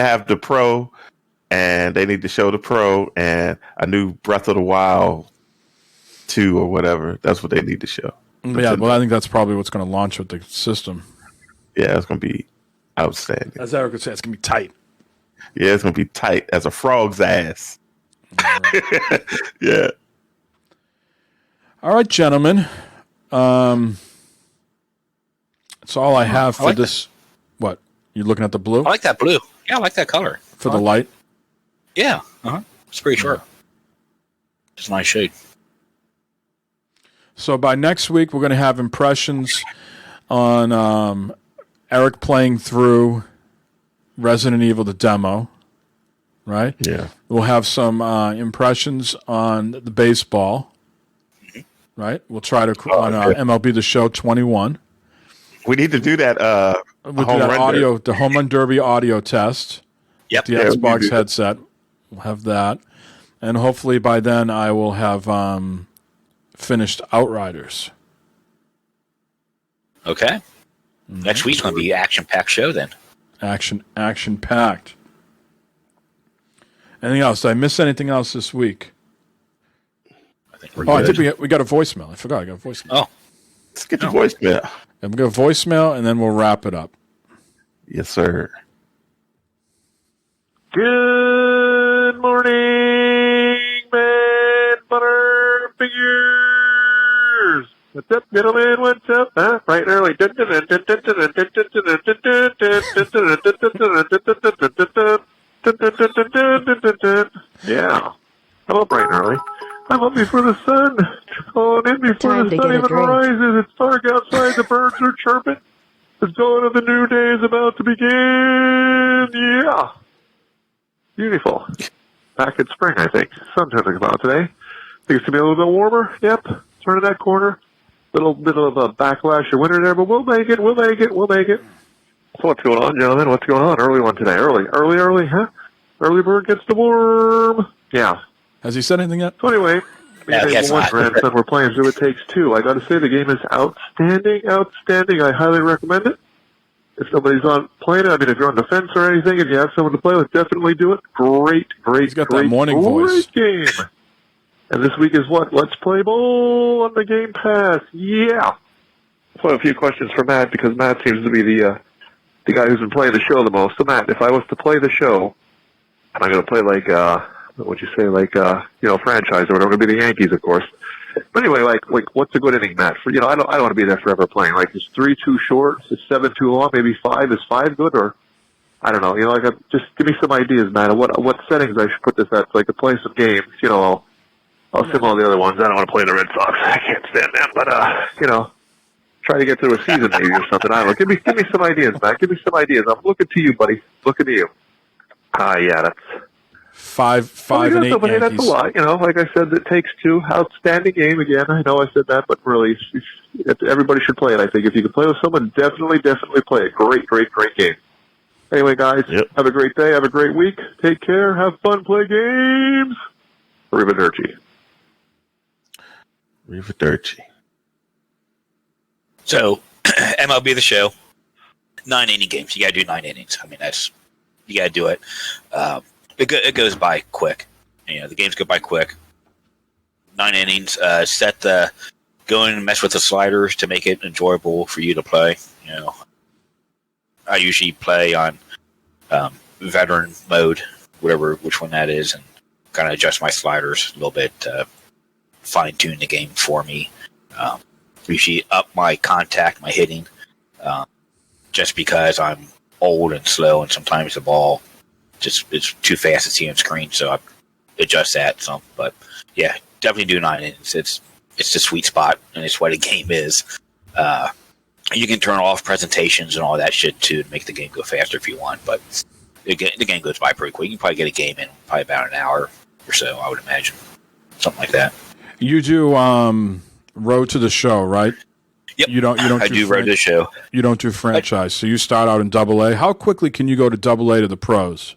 have the Pro, and they need to show the Pro and a new Breath of the Wild 2 or whatever. That's what they need to show. Yeah, well, I think that's probably what's going to launch with the system. Yeah, it's going to be outstanding. As Eric would say, it's going to be tight. Yeah, it's going to be tight as a frog's ass. Yeah. All right, gentlemen. That's all I have for this. That. What? You looking at the blue? I like that blue. Yeah, I like that color. For the light? Yeah. It's pretty sharp. It's a nice shade. So by next week, we're going to have impressions on Eric playing through Resident Evil, the demo, right? Yeah. We'll have some impressions on the baseball, right? We'll try to on MLB The Show 21. We need to do that. We'll do that the Home Run Derby audio test. Yep. The Xbox headset. We'll have that. And hopefully by then I will have finished Outriders. Okay. Next week's going to be an action-packed show then. Action-packed. Anything else? Did I miss anything else this week? I think we're good. I think we got a voicemail. I forgot I got a voicemail. Oh. Let's get the voicemail. And we'll go voicemail, and then we'll wrap it up. Yes, sir. Good morning, man, butter figures. What's up, gentlemen? What's up? Bright and early. Yeah. Hello, bright and early. I'm up before the sun. Calling in before the sun even rises. It's dark outside. The birds are chirping. The dawn of the new day is about to begin. Yeah. Beautiful. Back in spring, I think. Sun's going to come out today. Think it's going to be a little bit warmer. Yep. Turning that corner. Little bit of a backlash of winter there, but we'll make it. We'll make it. We'll make it. So what's going on, gentlemen? What's going on? Early one today. Early, huh? Early bird gets the worm. Yeah. Has he said anything yet? So anyway, one grandson, we're playing Zoo It Takes Two. I got to say, the game is outstanding. I highly recommend it. If somebody's on playing it, I mean, if you're on the fence or anything, and you have someone to play with, definitely do it. Great. He's got that morning voice. Game. And this week is what? Let's Play Bowl on the Game Pass. Yeah. So I have a few questions for Matt, because Matt seems to be the guy who's been playing the show the most. So Matt, if I was to play the show, and I'm going to play like, what'd you say, like, franchise, or whatever, going to be the Yankees, of course. But anyway, like, what's a good inning, Matt? For, I don't want to be there forever playing. Like, is 3 too short? Is 7 too long? Maybe 5? Is 5 good? Or I don't know, just give me some ideas, man, of what settings I should put this at so I could play some games. I'll sim all the other ones. I don't want to play the Red Sox. I can't stand them, but try to get through a season maybe or something. I don't know. Give me some ideas, man. Give me some ideas. I'm looking to you, buddy. Looking to you. Yeah, that's 5 and 8 but hey, that's a Yankees. lot. Like I said, it takes two. Outstanding game again. I know I said that, but really, everybody should play it. I think if you can play with someone, definitely play it. Great game. Anyway, guys, Have a great day. Have a great week. Take care. Have fun. Play games. Arrivederci. So, MLB The Show, 9 inning games. You got to do 9 innings. I mean, you got to do it. It goes by quick. The games go by quick. 9 innings. Go in and mess with the sliders to make it enjoyable for you to play. I usually play on veteran mode, which one that is, and kind of adjust my sliders a little bit to fine tune the game for me. Usually up my contact, my hitting, just because I'm old and slow, and sometimes the ball it's too fast to see on screen, so I adjust that some. But yeah, definitely do 9 innings. It's the sweet spot, and it's what a game is. You can turn off presentations and all that shit too to make the game go faster if you want, but the game goes by pretty quick. You can probably get a game in probably about an hour or so, I would imagine, something like that. You do Road to the Show, right? Yep. You don't. I do Road to the Show. You don't do franchise, so you start out in AA. How quickly can you go to AA to the pros?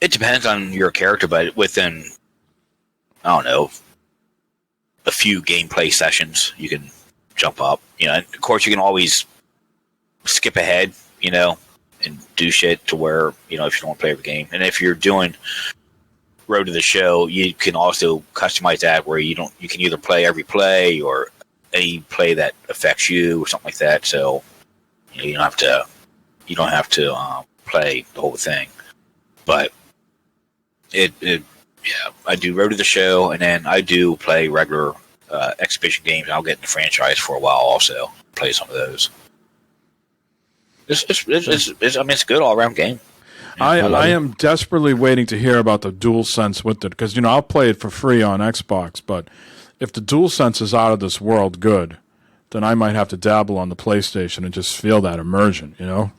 It depends on your character, but within, I don't know, a few gameplay sessions, you can jump up. Of course, you can always skip ahead, and do shit to where, if you don't want to play every game. And if you're doing Road to the Show, you can also customize that where you can either play every play or any play that affects you or something like that. So you don't have to play the whole thing. But I do Road to the Show, and then I do play regular exhibition games. I'll get in the franchise for a while also, play some of those. It's a good all around game. I am desperately waiting to hear about the DualSense with it, because I'll play it for free on Xbox, but if the DualSense is out of this world good, then I might have to dabble on the PlayStation and just feel that immersion, Yeah,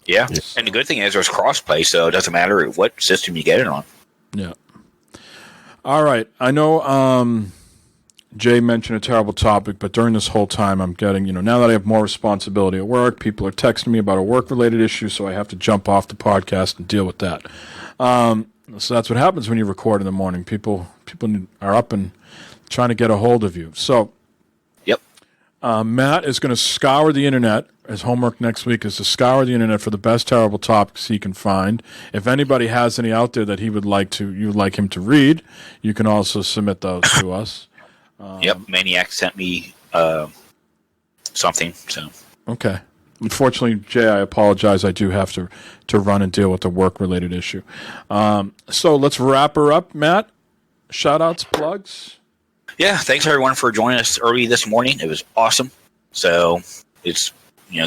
Yes. And the good thing is there's crossplay, so it doesn't matter what system you get it on. Yeah. All right. I know Jay mentioned a terrible topic, but during this whole time I'm getting, now that I have more responsibility at work, people are texting me about a work-related issue, so I have to jump off the podcast and deal with that. So that's what happens when you record in the morning. People are up and trying to get a hold of you. So yep. Matt is going to scour the internet. His homework next week is to scour the internet for the best terrible topics he can find. If anybody has any out there that you'd like him to read, you can also submit those to us. Yep, Maniac sent me something. So okay. Unfortunately, Jay, I apologize. I do have to run and deal with the work-related issue. So let's wrap her up, Matt. Shout-outs, plugs? Yeah, thanks everyone for joining us early this morning. It was awesome. So it's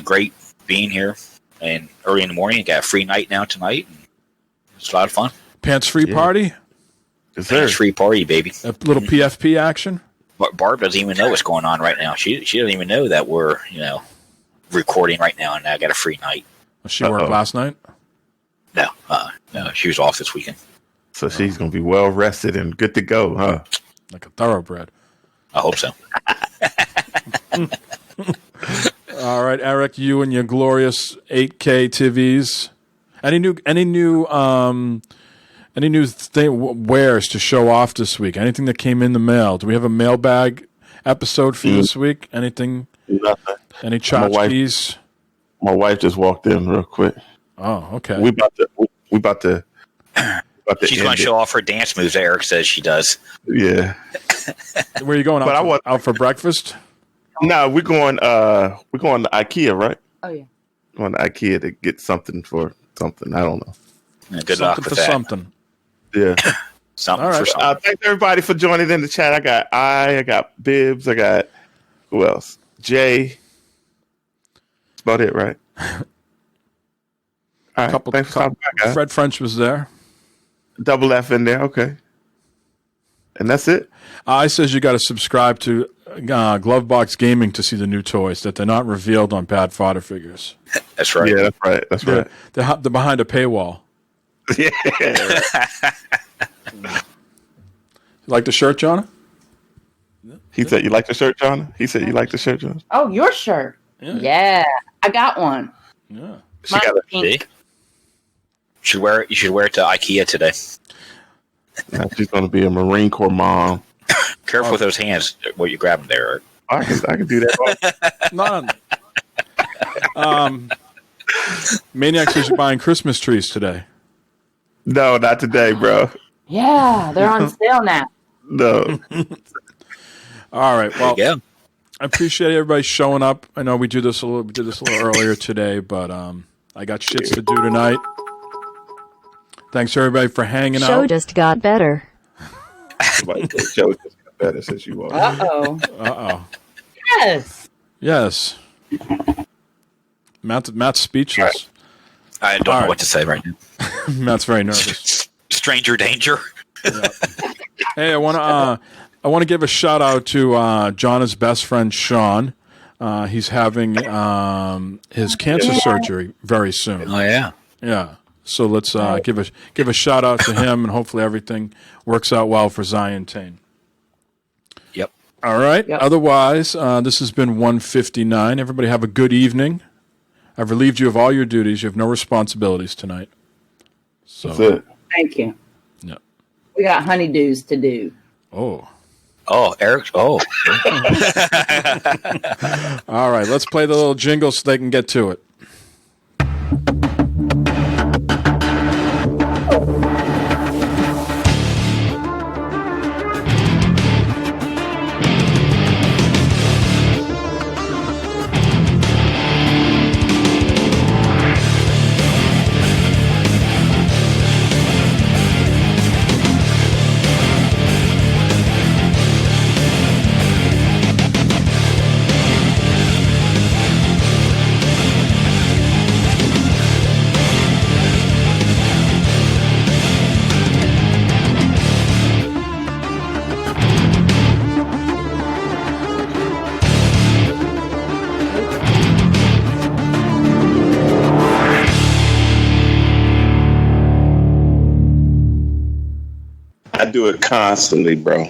great being here and early in the morning. Got a free night now tonight. It's a lot of fun. Pants-free party? Pants-free party, baby. A little PFP action? Barb doesn't even know what's going on right now. She doesn't even know that we're recording right now, and I got a free night. She worked last night? No, she was off this weekend. So she's gonna be well rested and good to go, huh? Like a thoroughbred. I hope so. All right, Eric, you and your glorious 8K TVs. Any new wares to show off this week? Anything that came in the mail? Do we have a mailbag episode for this week? Anything? Nothing. Any tchotchkes? My wife just walked in real quick. Oh, okay. We about to. She's going to show off her dance moves. Eric says she does. Yeah. Where are you going? Out for breakfast? No, we're going to IKEA, right? Oh yeah. Going to IKEA to get something for something. I don't know. Yeah, good luck with that. Something. Yeah. Something for something. Thanks everybody for joining in the chat. I got Bibbs. I got who else? Jay. That's about it, right? All right. Couple, Thanks for stopping by, guys. Fred French was there. Double F in there. Okay. And that's it. I says you got to subscribe to Glovebox Gaming to see the new toys that they're not revealed on Bad Fodder Figures. That's right. Yeah, that's right. That's right. They're behind a paywall. Yeah. You like the shirt, John? He said, "You like the shirt, John?" He said, "You like the shirt, John?" Oh, your shirt. Yeah. I got one. Yeah. She got it. Pink. You should wear it to IKEA today. She's going to be a Marine Corps mom. Careful with those hands. What you grabbing there? I can do that. Maniac says you're buying Christmas trees today. No, not today, bro. Yeah, they're on sale now. No. All right. Well, yeah. I appreciate everybody showing up. I know we did this a little earlier today, but I got shits to do tonight. Thanks everybody for hanging out. Show just got better. Show just got better since you are. Uh-oh. Yes. Matt's speechless. I don't know what to say right now. Matt's very nervous. Stranger danger. Yeah. Hey, I want to give a shout out to Jonna's best friend Sean. He's having his cancer surgery very soon. Oh yeah. Yeah. So let's give a shout out to him, and hopefully everything works out well for Zion Tane. Yep. All right. Yep. Otherwise, this has been 159. Everybody have a good evening. I've relieved you of all your duties. You have no responsibilities tonight. So That's it. Thank you. Yeah. We got honeydews to do. Oh. Oh, Eric. Oh. All right. Let's play the little jingle so they can get to it. I do it constantly, bro.